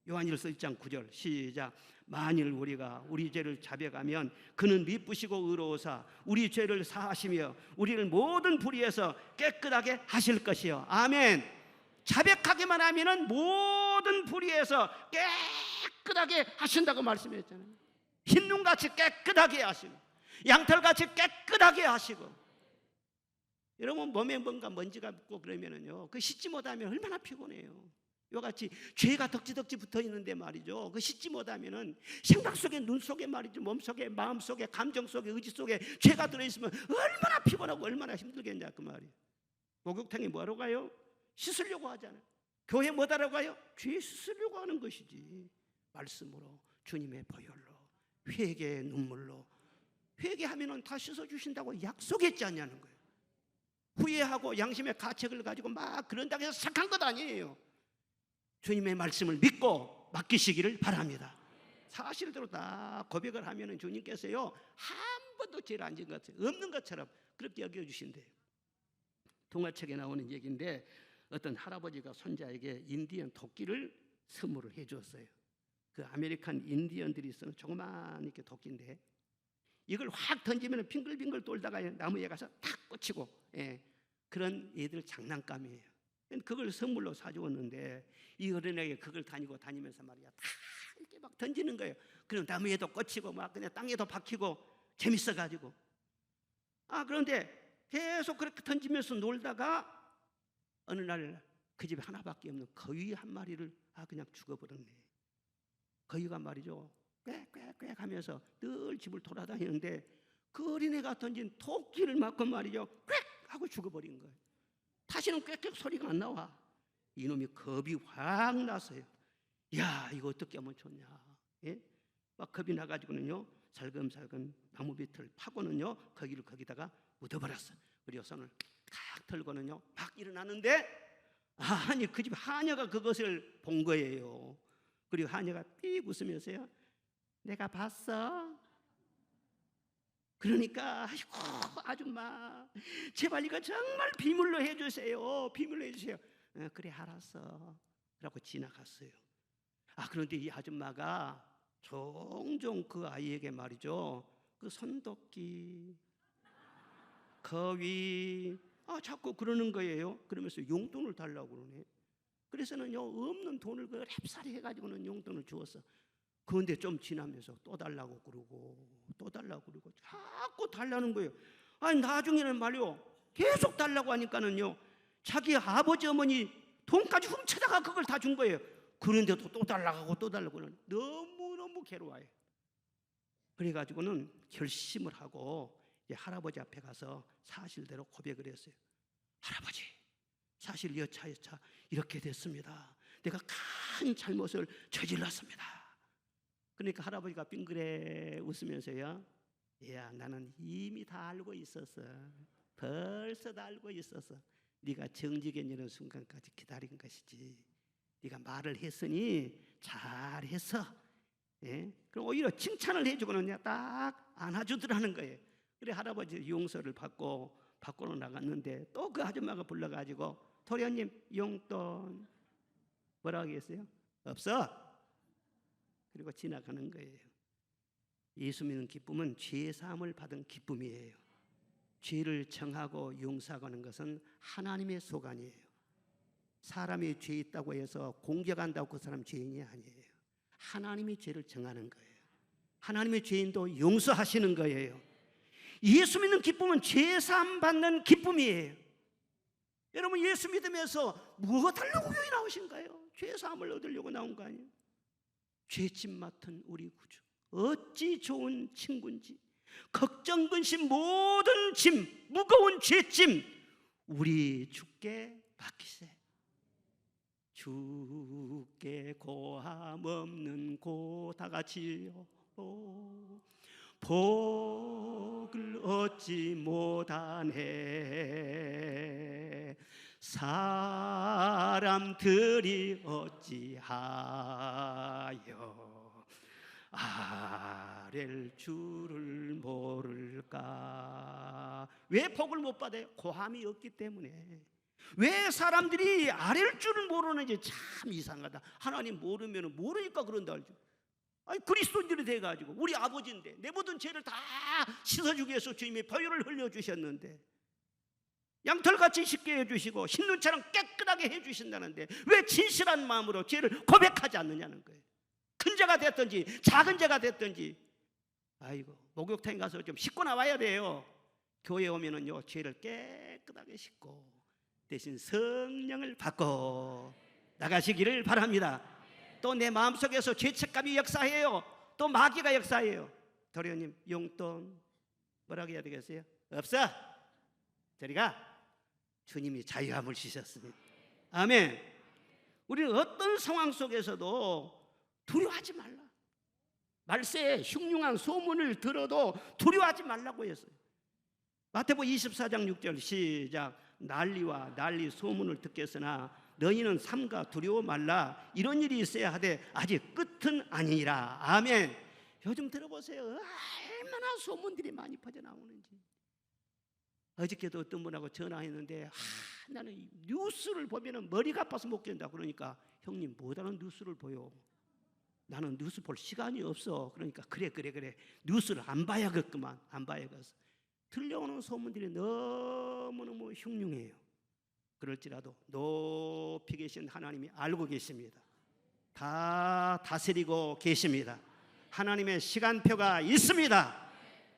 요한일서 1장 9절 시작. 만일 우리가 우리 죄를 자백하면 그는 미쁘시고 의로우사 우리 죄를 사하시며 우리를 모든 불의에서 깨끗하게 하실 것이요. 아멘. 자백하기만 하면은 모든 불의에서 깨끗하게 하신다고 말씀했잖아요. 흰눈같이 깨끗하게 하시고 양털같이 깨끗하게 하시고. 여러분 몸에 뭔가 먼지가 묻고 그러면은요, 그 씻지 못하면 얼마나 피곤해요. 이같이 죄가 덕지덕지 붙어 있는데 말이죠, 그 씻지 못하면은 생각 속에, 눈 속에 말이죠, 몸 속에, 마음 속에, 감정 속에, 의지 속에 죄가 들어있으면 얼마나 피곤하고 얼마나 힘들겠냐 그 말이에요. 목욕탕에 뭐하러 가요? 씻으려고 하잖아요. 교회 뭐하러 가요? 죄 씻으려고 하는 것이지. 말씀으로, 주님의 보혈로, 회개의 눈물로. 회개하면은 다 씻어주신다고 약속했지 않냐는 거예요. 후회하고 양심의 가책을 가지고 막 그런다고 해서 착한 것 아니에요. 주님의 말씀을 믿고 맡기시기를 바랍니다. 사실대로 다 고백을 하면은 주님께서요, 한 번도 죄를 안 지은 것 같아요. 없는 것처럼 그렇게 여겨주신대요. 동화책에 나오는 얘기인데 어떤 할아버지가 손자에게 인디언 도끼를 선물을 해줬어요. 그 아메리칸 인디언들이 쓰는 조그만 이렇게 도끼인데 이걸 확 던지면 빙글빙글 돌다가 나무에 가서 탁 꽂히고, 그런 애들 장난감이에요. 그걸 선물로 사주었는데 이 어린애가 그걸 다니면서 말이야, 다 이렇게 막 던지는 거예요. 그럼 나무에도 꽂히고 막 그냥 땅에도 박히고 재밌어가지고. 그런데 계속 그렇게 던지면서 놀다가 어느 날 그 집에 하나밖에 없는 거위 한 마리를 그냥 죽어버렸네. 거위가 말이죠, 꽥꽥꽥 하면서 늘 집을 돌아다니는데 그 어린애가 던진 토끼를 맞고 말이죠, 꽥 하고 죽어버린 거예요. 다시는 꽥꽥 소리가 안 나와. 이놈이 겁이 확 났어요. 야, 이거 어떻게 하면 좋냐. 예? 막 겁이 나가지고는요, 살금살금 나무 밑을 파고는요, 거기를 거기다가 묻어버렸어. 그리고 손을 탁 털고는요, 막 일어나는데 아니 그 집 하녀가 그것을 본 거예요. 그리고 하녀가 삐 웃으면서요, 내가 봤어. 그러니까 아이고 아줌마 제발 이거 정말 비밀로 해주세요. 비밀로 해주세요. 그래 알았어 라고 지나갔어요. 그런데 이 아줌마가 종종 그 아이에게 말이죠, 그 손도끼, 거위 자꾸 그러는 거예요. 그러면서 용돈을 달라고 그러네. 그래서는요, 없는 돈을 그 랩살이 해가지고는 용돈을 주었어. 그런데 좀 지나면서 또 달라고 그러고 또 달라고 그러고 자꾸 달라는 거예요. 나중에는 말이요, 계속 달라고 하니까는요, 자기 아버지 어머니 돈까지 훔쳐다가 그걸 다 준 거예요. 그런데도 또 달라고 하고 또 달라고 하는, 너무너무 괴로워요. 그래가지고는 결심을 하고 할아버지 앞에 가서 사실대로 고백을 했어요. 할아버지, 사실 여차여차 이렇게 됐습니다. 내가 큰 잘못을 저질렀습니다. 그러니까 할아버지가 빙그레 웃으면서요, 야, 나는 이미 다 알고 있었어. 벌써 다 알고 있었어. 네가 정직에 이르는 순간까지 기다린 것이지. 네가 말을 했으니 잘했어. 예? 그럼 오히려 칭찬을 해주고는 딱 안아주더라는 거예요. 그래 할아버지 용서를 밖으로 나갔는데 또 그 아줌마가 불러가지고, 도련님 용돈 뭐라고 했어요? 없어. 그리고 지나가는 거예요. 예수 믿는 기쁨은 죄 사함을 받은 기쁨이에요. 죄를 정하고 용서하고 하는 것은 하나님의 소관이에요. 사람이 죄 있다고 해서 공격한다고 그 사람 죄인이 아니에요. 하나님이 죄를 정하는 거예요. 하나님의 죄인도 용서하시는 거예요. 예수 믿는 기쁨은 죄 사함 받는 기쁨이에요. 여러분, 예수 믿으면서 무엇 하려고 교회 나오신가요? 죄 사함을 얻으려고 나온 거 아니에요? 죄짐 맡은 우리 구주, 어찌 좋은 친구인지. 걱정 근심 모든 짐, 무거운 죄짐 우리 주께 맡기세. 주께 고함 없는 고 다 같이요. 복을 얻지 못하네. 사람들이 어찌하여 아랠 줄을 모를까. 왜 복을 못 받아요? 고함이 없기 때문에. 왜 사람들이 아랠 줄을 모르는지 참 이상하다. 하나님 모르면 모르니까 그런다 알죠. 그리스도인들이 돼가지고 우리 아버지인데 내 모든 죄를 다 씻어주기 위해서 주님이 보혈을 흘려주셨는데, 양털같이 씻게 해주시고 흰눈처럼 깨끗하게 해주신다는데 왜 진실한 마음으로 죄를 고백하지 않느냐는 거예요. 큰 죄가 됐든지 작은 죄가 됐든지. 목욕탕에 가서 좀 씻고 나와야 돼요. 교회 오면은요, 죄를 깨끗하게 씻고 대신 성령을 받고 나가시기를 바랍니다. 또 내 마음속에서 죄책감이 역사해요. 또 마귀가 역사해요. 도련님 용돈 뭐라고 해야 되겠어요? 없어. 저리가. 주님이 자유함을 주셨으니. 아멘. 우리는 어떤 상황 속에서도 두려워하지 말라. 말세에 흉흉한 소문을 들어도 두려워하지 말라고 했어요. 마태복음 24장 6절 시작. 난리와 난리 소문을 듣겠으나 너희는 삼가 두려워 말라. 이런 일이 있어야 하되 아직 끝은 아니니라. 아멘. 요즘 들어보세요. 얼마나 소문들이 많이 퍼져나오는지. 어저께도 어떤 분하고 전화했는데 나는 뉴스를 보면 머리가 아파서 못 견딘다. 그러니까 형님 뭐다른 뉴스를 보여. 나는 뉴스 볼 시간이 없어. 그러니까 그래 뉴스를 안 봐야겠구만. 안 봐야겠어. 들려오는 소문들이 너무너무 흉흉해요. 그럴지라도 높이 계신 하나님이 알고 계십니다. 다 다스리고 계십니다. 하나님의 시간표가 있습니다.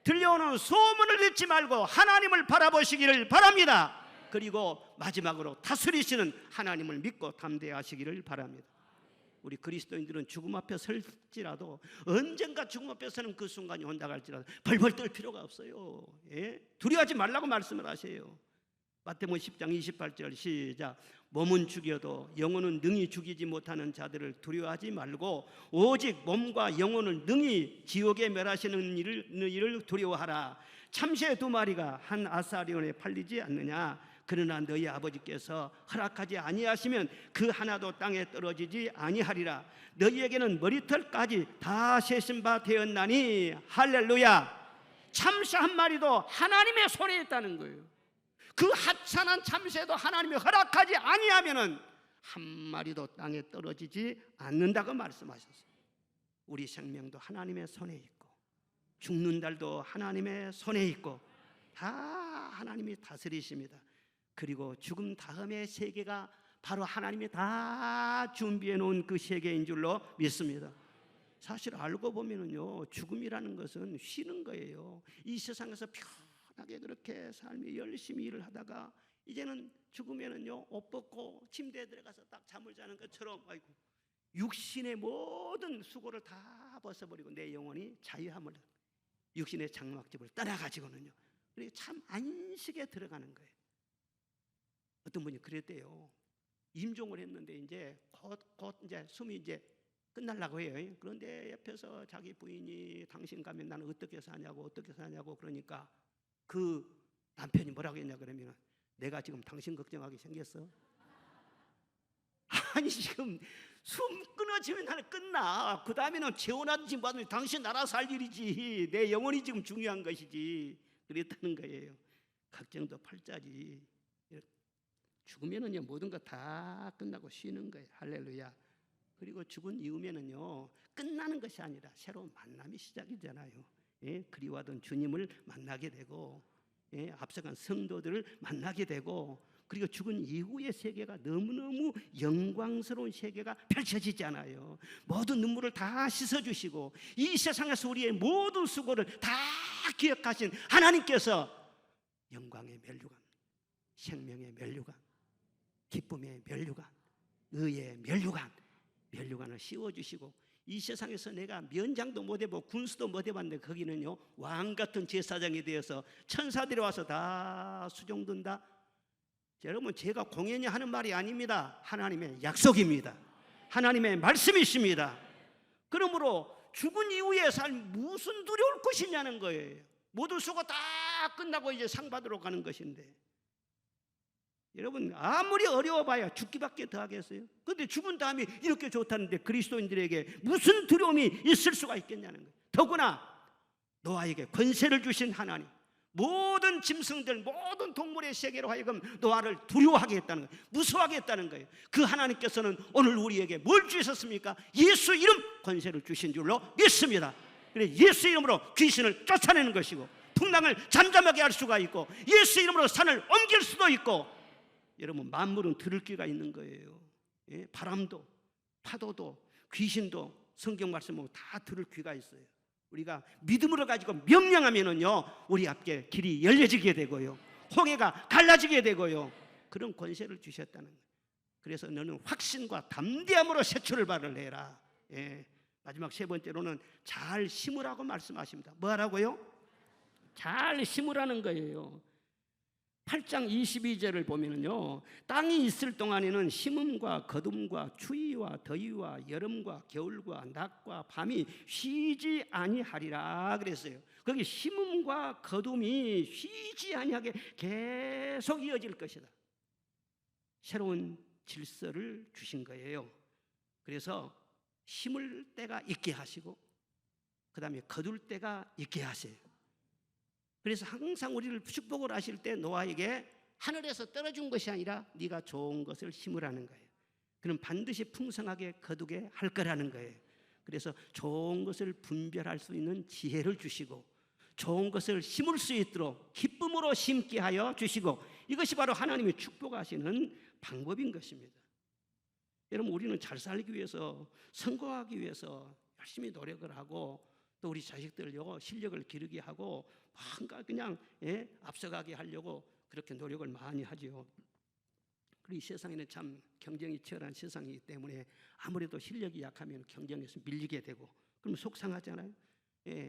들려오는 소문을 듣지 말고 하나님을 바라보시기를 바랍니다. 그리고 마지막으로 다스리시는 하나님을 믿고 담대하시기를 바랍니다. 우리 그리스도인들은 죽음 앞에 설지라도 언젠가 죽음 앞에 서는 그 순간이 온다고 할지라도 벌벌 떨 필요가 없어요. 예? 두려워하지 말라고 말씀을 하세요. 마태복음 10장 28절 시작. 몸은 죽여도 영혼은 능히 죽이지 못하는 자들을 두려워하지 말고 오직 몸과 영혼을 능히 지옥에 멸하시는 일을 두려워하라. 참새 2마리가 한 아사리온에 팔리지 않느냐. 그러나 너희 아버지께서 허락하지 아니하시면 그 하나도 땅에 떨어지지 아니하리라. 너희에게는 머리털까지 다 세신 바 되었나니. 할렐루야. 참새 1마리도 하나님의 손에 있다는 거예요. 그 하찮은 참새도 하나님이 허락하지 아니하면은 1마리도 땅에 떨어지지 않는다고 말씀하셨어요. 우리 생명도 하나님의 손에 있고 죽는 달도 하나님의 손에 있고 다 하나님이 다스리십니다. 그리고 죽음 다음의 세계가 바로 하나님이 다 준비해 놓은 그 세계인 줄로 믿습니다. 사실 알고 보면은요, 죽음이라는 것은 쉬는 거예요. 이 세상에서 편하게 그렇게 삶이 열심히 일을 하다가 이제는 죽으면은요, 옷 벗고 침대에 들어가서 딱 잠을 자는 것처럼, 아이고, 육신의 모든 수고를 다 벗어버리고 내 영혼이 자유함을, 육신의 장막집을 떠나가지고는요, 그리고 참 안식에 들어가는 거예요. 어떤 분이 그랬대요. 임종을 했는데 이제 곧 이제 숨이 이제 끝날라고 해요. 그런데 옆에서 자기 부인이 당신 가면 나는 어떻게 사냐고 그러니까 그 남편이 뭐라고 했냐 그러면 내가 지금 당신 걱정하게 생겼어? 아니 지금 숨 끊어지면 나는 끝나. 그 다음에는 재혼하든지 뭐든 당신 알아서 할 일이지. 내 영혼이 지금 중요한 것이지. 그랬다는 거예요. 걱정도 팔자지. 죽으면은요 모든 거 다 끝나고 쉬는 거예요. 할렐루야. 그리고 죽은 이후면은요 끝나는 것이 아니라 새로운 만남이 시작이잖아요. 예? 그리워하던 주님을 만나게 되고, 예? 앞서간 성도들을 만나게 되고, 그리고 죽은 이후의 세계가 너무너무 영광스러운 세계가 펼쳐지잖아요. 모든 눈물을 다 씻어주시고 이 세상에서 우리의 모든 수고를 다 기억하신 하나님께서 영광의 면류관, 생명의 면류관, 기쁨의 면류관, 의의 면류관을 씌워주시고, 이 세상에서 내가 면장도 못 해보고 군수도 못 해봤는데 거기는요 왕같은 제사장이 되어서 천사들이 와서 다 수종든다. 여러분, 제가 공연히 하는 말이 아닙니다. 하나님의 약속입니다. 하나님의 말씀이십니다. 그러므로 죽은 이후의 삶 무슨 두려울 것이냐는 거예요. 모든 수고 다 끝나고 이제 상 받으러 가는 것인데, 여러분 아무리 어려워봐야 죽기밖에 더 하겠어요? 그런데 죽은 다음에 이렇게 좋다는데 그리스도인들에게 무슨 두려움이 있을 수가 있겠냐는 거예요. 더구나 노아에게 권세를 주신 하나님, 모든 짐승들, 모든 동물의 세계로 하여금 노아를 두려워하게 했다는 거예요. 무서워하게 했다는 거예요. 그 하나님께서는 오늘 우리에게 뭘 주셨습니까? 예수 이름 권세를 주신 줄로 믿습니다. 그래, 예수 이름으로 귀신을 쫓아내는 것이고, 풍랑을 잠잠하게 할 수가 있고, 예수 이름으로 산을 옮길 수도 있고, 여러분 만물은 들을 귀가 있는 거예요. 예? 바람도 파도도 귀신도 성경 말씀으로 다 들을 귀가 있어요. 우리가 믿음으로 가지고 명령하면은요 우리 앞에 길이 열려지게 되고요, 홍해가 갈라지게 되고요, 그런 권세를 주셨다는 거예요. 그래서 너는 확신과 담대함으로 세출을 발을해라. 예. 마지막 세 번째로는 잘 심으라고 말씀하십니다. 뭐하라고요? 잘 심으라는 거예요. 8장 22절을 보면은요, 땅이 있을 동안에는 심음과 거둠과 추위와 더위와 여름과 겨울과 낮과 밤이 쉬지 아니하리라 그랬어요. 거기 심음과 거둠이 쉬지 아니하게 계속 이어질 것이다. 새로운 질서를 주신 거예요. 그래서 심을 때가 있게 하시고 그 다음에 거둘 때가 있게 하세요. 그래서 항상 우리를 축복을 하실 때 노아에게 하늘에서 떨어진 것이 아니라 네가 좋은 것을 심으라는 거예요. 그럼 반드시 풍성하게 거두게 할 거라는 거예요. 그래서 좋은 것을 분별할 수 있는 지혜를 주시고, 좋은 것을 심을 수 있도록 기쁨으로 심게 하여 주시고, 이것이 바로 하나님이 축복하시는 방법인 것입니다. 여러분, 우리는 잘 살기 위해서, 성공하기 위해서 열심히 노력을 하고 또 우리 자식들요 실력을 기르게 하고 뭔가 그냥 앞서가게 하려고 그렇게 노력을 많이 하지요. 그리고 이 세상에는 참 경쟁이 치열한 세상이기 때문에 아무래도 실력이 약하면 경쟁에서 밀리게 되고 그러면 속상하잖아요.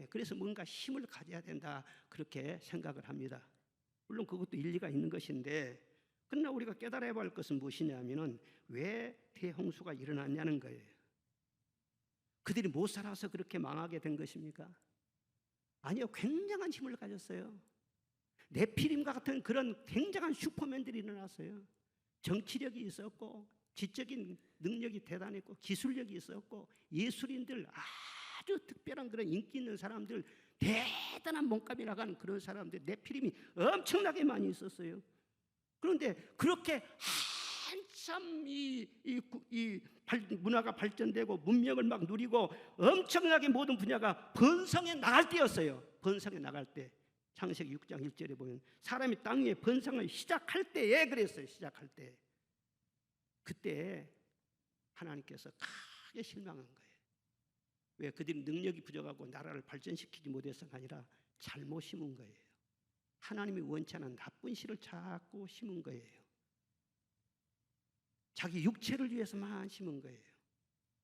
그래서 뭔가 힘을 가져야 된다 그렇게 생각을 합니다. 물론 그것도 일리가 있는 것인데 그러나 우리가 깨달아야 할 것은 무엇이냐면은 왜 대홍수가 일어났냐는 거예요. 그들이 못 살아서 그렇게 망하게 된 것입니까? 아니요, 굉장한 힘을 가졌어요. 네피림과 같은 그런 굉장한 슈퍼맨들이 일어났어요. 정치력이 있었고 지적인 능력이 대단했고 기술력이 있었고 예술인들 아주 특별한 그런 인기 있는 사람들 대단한 몸값이 나가는 그런 사람들 네피림이 엄청나게 많이 있었어요. 그런데 그렇게 한참 문화가 발전되고 문명을 막 누리고 엄청나게 모든 분야가 번성해 나갈 때였어요. 번성해 나갈 때 창세기 6장 1절에 보면 사람이 땅 위에 번성을 시작할 때에 그랬어요. 시작할 때 그때 하나님께서 크게 실망한 거예요. 왜? 그들이 능력이 부족하고 나라를 발전시키지 못해서가 아니라 잘못 심은 거예요. 하나님이 원치 않은 나쁜 씨를 자꾸 심은 거예요. 자기 육체를 위해서만 심은 거예요.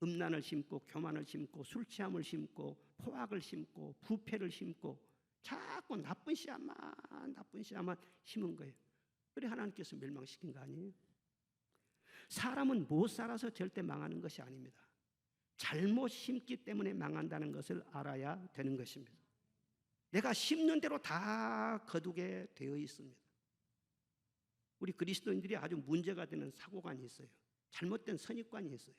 음란을 심고 교만을 심고 술 취함을 심고 포악을 심고 부패를 심고 자꾸 나쁜 씨앗만 심은 거예요. 그래 하나님께서 멸망시킨 거 아니에요? 사람은 못 살아서 절대 망하는 것이 아닙니다. 잘못 심기 때문에 망한다는 것을 알아야 되는 것입니다. 내가 심는 대로 다 거두게 되어 있습니다. 우리 그리스도인들이 아주 문제가 되는 사고관이 있어요. 잘못된 선입관이 있어요.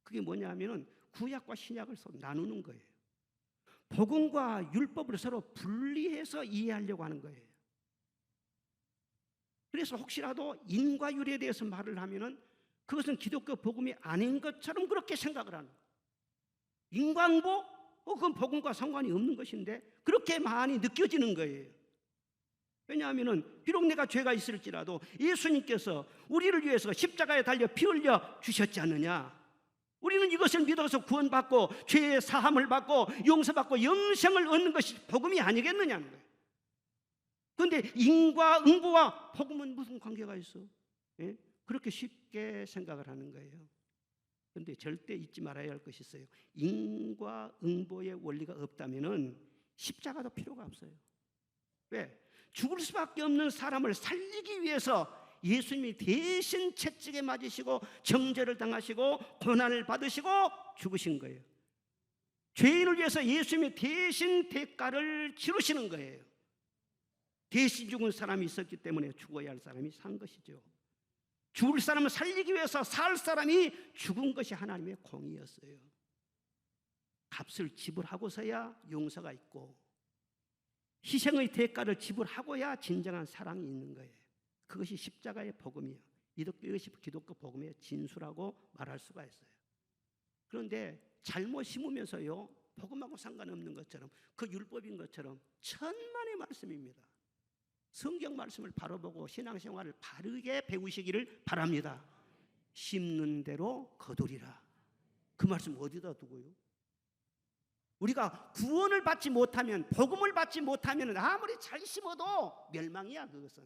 그게 뭐냐면은 구약과 신약을 서로 나누는 거예요. 복음과 율법을 서로 분리해서 이해하려고 하는 거예요. 그래서 혹시라도 인과 율에 대해서 말을 하면은 그것은 기독교 복음이 아닌 것처럼 그렇게 생각을 하는 거예요. 인과응보? 그건 복음과 상관이 없는 것인데 그렇게 많이 느껴지는 거예요. 왜냐하면 비록 내가 죄가 있을지라도 예수님께서 우리를 위해서 십자가에 달려 피 흘려 주셨지 않느냐. 우리는 이것을 믿어서 구원받고 죄의 사함을 받고 용서받고 영생을 얻는 것이 복음이 아니겠느냐는 거예요. 그런데 인과응보와 복음은 무슨 관계가 있어? 그렇게 쉽게 생각을 하는 거예요. 그런데 절대 잊지 말아야 할 것이 있어요. 인과응보의 원리가 없다면은 십자가도 필요가 없어요. 왜? 죽을 수밖에 없는 사람을 살리기 위해서 예수님이 대신 채찍에 맞으시고 정죄를 당하시고 고난을 받으시고 죽으신 거예요. 죄인을 위해서 예수님이 대신 대가를 치르시는 거예요. 대신 죽은 사람이 있었기 때문에 죽어야 할 사람이 산 것이죠. 죽을 사람을 살리기 위해서 살 사람이 죽은 것이 하나님의 공의였어요. 값을 지불하고서야 용서가 있고 희생의 대가를 지불하고야 진정한 사랑이 있는 거예요. 그것이 십자가의 복음이에요. 이것이 기독교 복음의 진수라고 말할 수가 있어요. 그런데 잘못 심으면서요 복음하고 상관없는 것처럼 그 율법인 것처럼 천만의 말씀입니다. 성경 말씀을 바로 보고 신앙생활을 바르게 배우시기를 바랍니다. 심는 대로 거두리라. 그 말씀 어디다 두고요? 우리가 구원을 받지 못하면 복음을 받지 못하면 아무리 잘 심어도 멸망이야. 그것은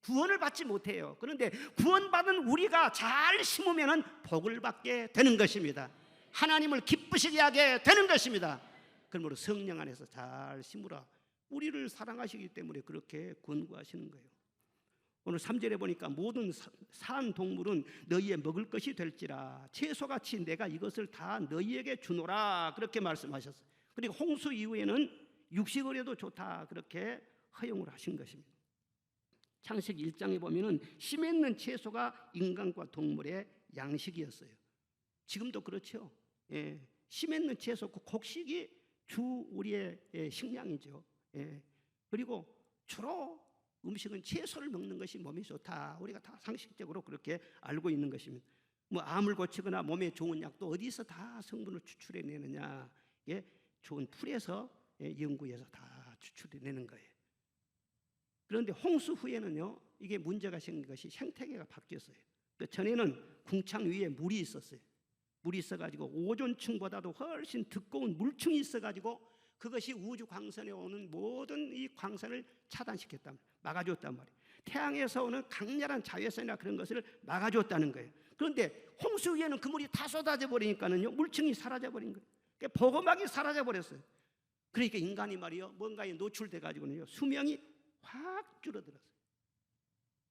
구원을 받지 못해요. 그런데 구원받은 우리가 잘 심으면 복을 받게 되는 것입니다. 하나님을 기쁘시게 하게 되는 것입니다. 그러므로 성령 안에서 잘 심으라. 우리를 사랑하시기 때문에 그렇게 권고하시는 거예요. 오늘 3절에 보니까 모든 산 동물은 너희의 먹을 것이 될지라 채소같이 내가 이것을 다 너희에게 주노라 그렇게 말씀하셨어요. 그리고 홍수 이후에는 육식을 해도 좋다 그렇게 허용을 하신 것입니다. 창세기 1장에 보면은 씨 맺는 채소가 인간과 동물의 양식이었어요. 지금도 그렇죠. 씨 맺는 채소 곡식이 주 우리의 식량이죠. 그리고 주로 음식은 채소를 먹는 것이 몸에 좋다. 우리가 다 상식적으로 그렇게 알고 있는 것입니다. 뭐 암을 고치거나 몸에 좋은 약도 어디서 다 성분을 추출해내느냐? 좋은 풀에서 연구해서 다 추출해내는 거예요. 그런데 홍수 후에는요, 이게 문제가 생긴 것이 생태계가 바뀌었어요. 전에는 궁창 위에 물이 있었어요. 물이 있어가지고 오존층보다도 훨씬 두꺼운 물층이 있어가지고 그것이 우주 광선에 오는 모든 이 광선을 차단시켰단 말이에요. 막아줬단 말이에요. 태양에서 오는 강렬한 자외선이나 그런 것을 막아줬다는 거예요. 그런데 홍수 위에는 그 물이 다 쏟아져 버리니까는요, 물층이 사라져 버린 거예요. 그러니까 보호막이 사라져 버렸어요. 그러니까 인간이 말이요, 뭔가에 노출돼 가지고는요, 수명이 확 줄어들었어요.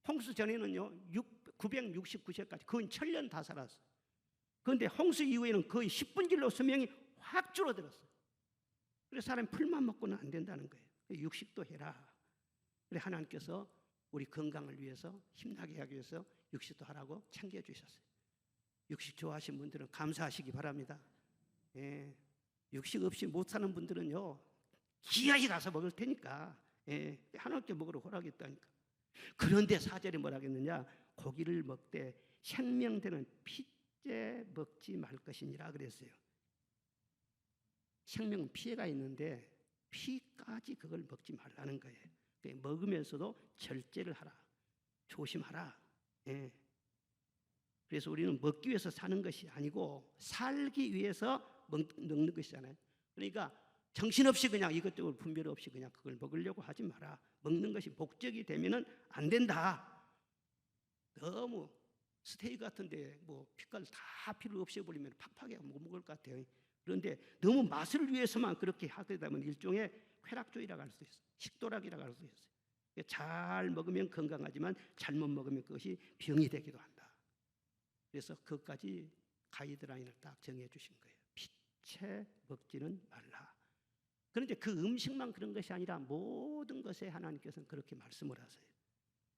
홍수 전에는요 969세까지 거의 1000년 다 살았어요. 그런데 홍수 이후에는 거의 10분질로 수명이 확 줄어들었어요. 그래서 사람이 풀만 먹고는 안 된다는 거예요. 육식도 해라. 그래 하나님께서 우리 건강을 위해서 힘나게 하기 위해서 육식도 하라고 챙겨주셨어요. 육식 좋아하시는 분들은 감사하시기 바랍니다. 예, 육식 없이 못 사는 분들은요 기하게 가서 먹을 테니까, 예, 하나님께 먹으러 허락했다니까. 그런데 4절에 뭐라 하겠느냐, 고기를 먹되 생명되는 피째 먹지 말 것이니라 그랬어요. 생명은 피해가 있는데 피까지 그걸 먹지 말라는 거예요. 먹으면서도 절제를 하라, 조심하라. 예. 그래서 우리는 먹기 위해서 사는 것이 아니고 살기 위해서 먹는 것이잖아요. 그러니까 정신없이 그냥 이것저것 분별 없이 그냥 그걸 먹으려고 하지 마라. 먹는 것이 목적이 되면은 안 된다. 너무 스테이크 같은데 뭐 피까지 다 피를 없애버리면 팍팍해 못 먹을 것 같아요. 그런데 너무 맛을 위해서만 그렇게 하게 되면 일종의 쾌락주의라고 할 수 있어요. 식도락이라고 할 수 있어요. 잘 먹으면 건강하지만 잘못 먹으면 그것이 병이 되기도 한다. 그래서 그것까지 가이드라인을 딱 정해 주신 거예요. 피채 먹지는 말라. 그런데 그 음식만 그런 것이 아니라 모든 것에 하나님께서는 그렇게 말씀을 하세요.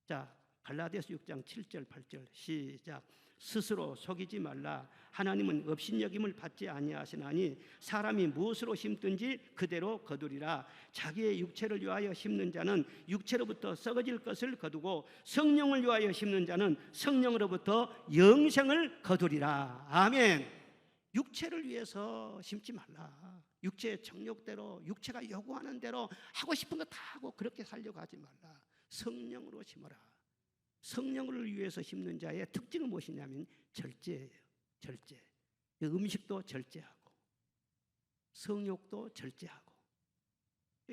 자, 갈라디아서 6장 7절 8절 시작. 스스로 속이지 말라. 하나님은 업신여김을 받지 아니하시나니 사람이 무엇으로 심든지 그대로 거두리라. 자기의 육체를 위하여 심는 자는 육체로부터 썩어질 것을 거두고 성령을 위하여 심는 자는 성령으로부터 영생을 거두리라. 아멘. 육체를 위해서 심지 말라. 육체의 정욕대로, 육체가 요구하는 대로 하고 싶은 거 다 하고 그렇게 살려고 하지 말라. 성령으로 심어라. 성령을 위해서 심는 자의 특징은 무엇이냐면 절제예요. 절제. 음식도 절제하고 성욕도 절제하고.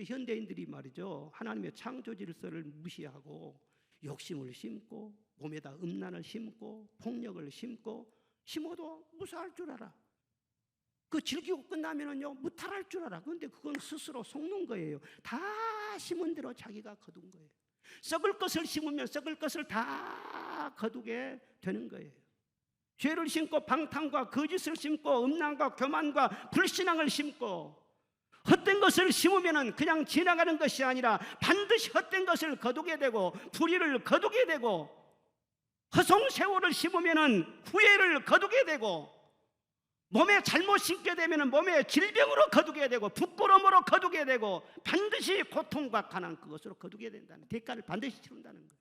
현대인들이 말이죠, 하나님의 창조 질서를 무시하고 욕심을 심고 몸에다 음란을 심고 폭력을 심고, 심어도 무사할 줄 알아. 그 즐기고 끝나면은요 무탈할 줄 알아. 그런데 그건 스스로 속는 거예요. 다 심은 대로 자기가 거둔 거예요. 썩을 것을 심으면 썩을 것을 다 거두게 되는 거예요. 죄를 심고 방탕과 거짓을 심고 음란과 교만과 불신앙을 심고, 헛된 것을 심으면 그냥 지나가는 것이 아니라 반드시 헛된 것을 거두게 되고 불의를 거두게 되고, 허송세월을 심으면 후회를 거두게 되고, 몸에 잘못 심게 되면 몸에 질병으로 거두게 되고 부끄러움으로 거두게 되고 반드시 고통과 가난 그것으로 거두게 된다는, 대가를 반드시 치른다는 거예요.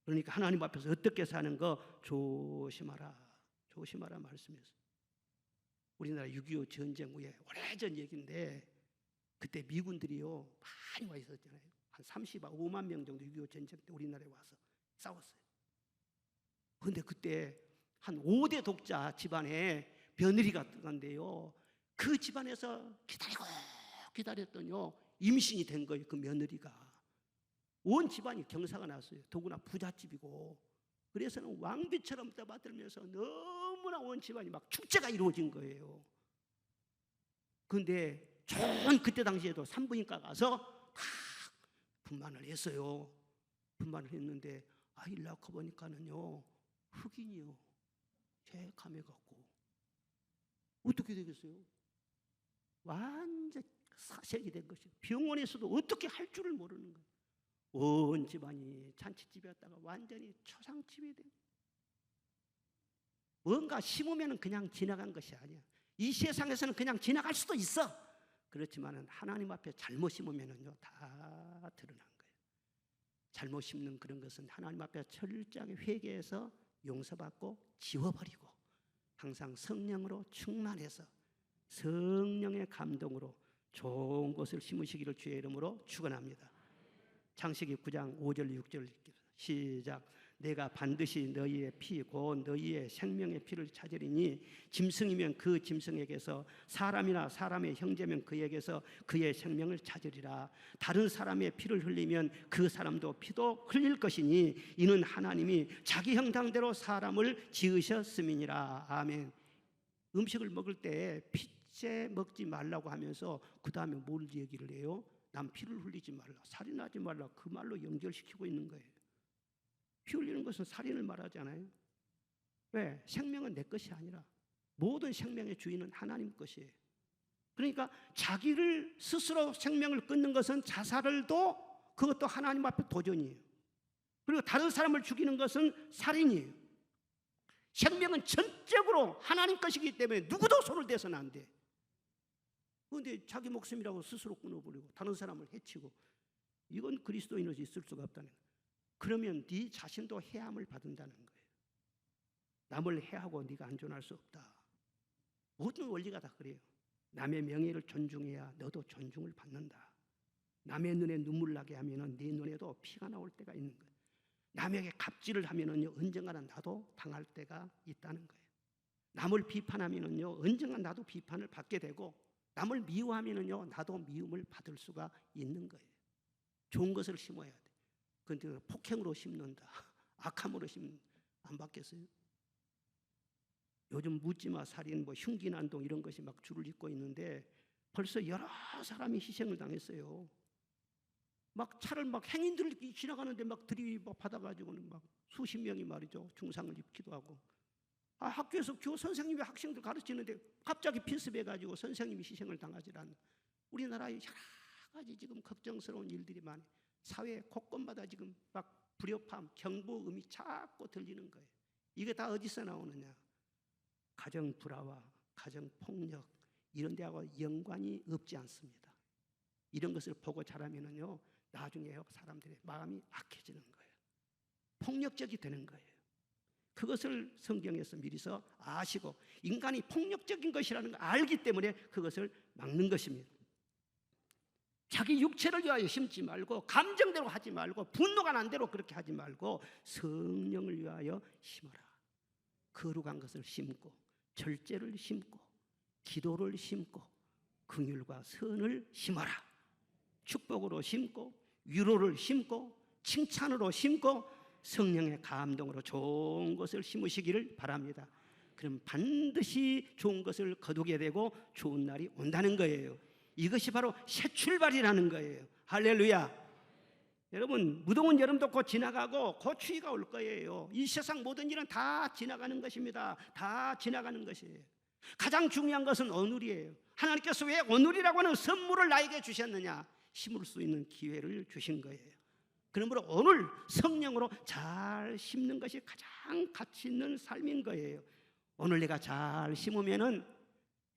그러니까 하나님 앞에서 어떻게 사는 거 조심하라, 조심하라 말씀했어요. 우리나라 6.25 전쟁 후에 오래전 얘기인데 그때 미군들이요 많이 와 있었잖아요. 한 35만 명 정도 6.25 전쟁 때 우리나라에 와서 싸웠어요. 그런데 그때 한 5대 독자 집안에 며느리가 들어간대요. 그 집안에서 기다렸더니요 임신이 된 거예요. 그 며느리가. 온 집안이 경사가 났어요. 더구나 부잣집이고. 그래서는 왕비처럼 떠받들면서 너무나 온 집안이 막 축제가 이루어진 거예요. 그런데 좋은 그때 당시에도 산부인과 가서 다 분만을 했어요. 분만을 했는데 아이를 낳고 보니까는요 흑인이요. 감해갖고 어떻게 되겠어요? 완전 사색이 된 것이에요. 병원에서도 어떻게 할 줄을 모르는 거예요. 온 집안이 잔치집이었다가 완전히 초상집이 된, 뭔가 심으면 그냥 지나간 것이 아니야. 이 세상에서는 그냥 지나갈 수도 있어. 그렇지만 하나님 앞에 잘못 심으면요 다 드러난 거예요. 잘못 심는 그런 것은 하나님 앞에 철저하게 회개해서 용서받고 지워버리고 항상 성령으로 충만해서 성령의 감동으로 좋은 것을 심으시기를 주의 이름으로 축원합니다. 창세기 9장 5절 6절 시작. 내가 반드시 너희의 피 곧 너희의 생명의 피를 찾으리니 짐승이면 그 짐승에게서 사람이나 사람의 형제면 그에게서 그의 생명을 찾으리라. 다른 사람의 피를 흘리면 그 사람도 피도 흘릴 것이니 이는 하나님이 자기 형상대로 사람을 지으셨음이니라. 아멘. 음식을 먹을 때 피째 먹지 말라고 하면서 그 다음에 뭘 얘기를 해요? 남 피를 흘리지 말라, 살인하지 말라, 그 말로 연결시키고 있는 거예요. 피 흘리는 것은 살인을 말하잖아요. 왜? 생명은 내 것이 아니라 모든 생명의 주인은 하나님 것이에요. 그러니까 자기를 스스로 생명을 끊는 것은 자살을도 그것도 하나님 앞에 도전이에요. 그리고 다른 사람을 죽이는 것은 살인이에요. 생명은 전적으로 하나님 것이기 때문에 누구도 손을 대서는 안 돼. 그런데 자기 목숨이라고 스스로 끊어버리고 다른 사람을 해치고, 이건 그리스도인으로서 있을 수가 없다는 거예요. 그러면 네 자신도 해함을 받는다는 거예요. 남을 해하고 네가 안전할 수 없다. 모든 원리가 다 그래요. 남의 명예를 존중해야 너도 존중을 받는다. 남의 눈에 눈물 나게 하면은 네 눈에도 피가 나올 때가 있는 거예요. 남에게 갑질을 하면은요, 언젠가는 나도 당할 때가 있다는 거예요. 남을 비판하면은요, 언젠가 나도 비판을 받게 되고, 남을 미워하면은요, 나도 미움을 받을 수가 있는 거예요. 좋은 것을 심어야 돼. 그런데 폭행으로 심는다, 악함으로 심는다, 안 받겠어요? 요즘 묻지마 살인, 흉기난동 이런 것이 막 줄을 잇고 있는데 벌써 여러 사람이 희생을 당했어요. 막 차를 막 행인들이 지나가는데 막 들이받아가지고는 막 수십 명이 말이죠, 중상을 입기도 하고. 학교에서 교우 선생님이 학생들 가르치는데 갑자기 필습해가지고 선생님이 희생을 당하지 않는, 우리나라에 여러 가지 지금 걱정스러운 일들이 많아요. 사회 곳곳마다 지금 막 불협화, 경보음이 자꾸 들리는 거예요. 이게 다 어디서 나오느냐? 가정 불화와 가정 폭력 이런 데하고 연관이 없지 않습니다. 이런 것을 보고 자라면은요, 나중에 사람들의 마음이 악해지는 거예요. 폭력적이 되는 거예요. 그것을 성경에서 미리서 아시고 인간이 폭력적인 것이라는 걸 알기 때문에 그것을 막는 것입니다. 자기 육체를 위하여 심지 말고, 감정대로 하지 말고, 분노가 난 대로 그렇게 하지 말고 성령을 위하여 심어라. 거룩한 것을 심고, 절제를 심고, 기도를 심고, 긍휼과 선을 심어라. 축복으로 심고, 위로를 심고, 칭찬으로 심고, 성령의 감동으로 좋은 것을 심으시기를 바랍니다. 그럼 반드시 좋은 것을 거두게 되고 좋은 날이 온다는 거예요. 이것이 바로 새 출발이라는 거예요. 할렐루야. 여러분, 무더운 여름도 곧 지나가고 곧 추위가 올 거예요. 이 세상 모든 일은 다 지나가는 것입니다. 다 지나가는 것이에요. 가장 중요한 것은 오늘이에요. 하나님께서 왜 오늘이라고 하는 선물을 나에게 주셨느냐? 심을 수 있는 기회를 주신 거예요. 그러므로 오늘 성령으로 잘 심는 것이 가장 가치 있는 삶인 거예요. 오늘 내가 잘 심으면은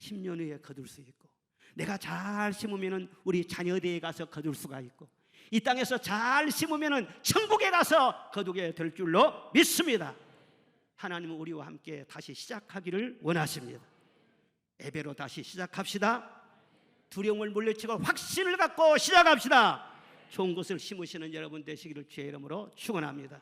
10년 후에 거둘 수 있고, 내가 잘 심으면은 우리 자녀들에 가서 거둘 수가 있고, 이 땅에서 잘 심으면은 천국에 가서 거두게 될 줄로 믿습니다. 하나님은 우리와 함께 다시 시작하기를 원하십니다. 예배로 다시 시작합시다. 두려움을 물리치고 확신을 갖고 시작합시다. 좋은 것을 심으시는 여러분 되시기를 주의 이름으로 축원합니다.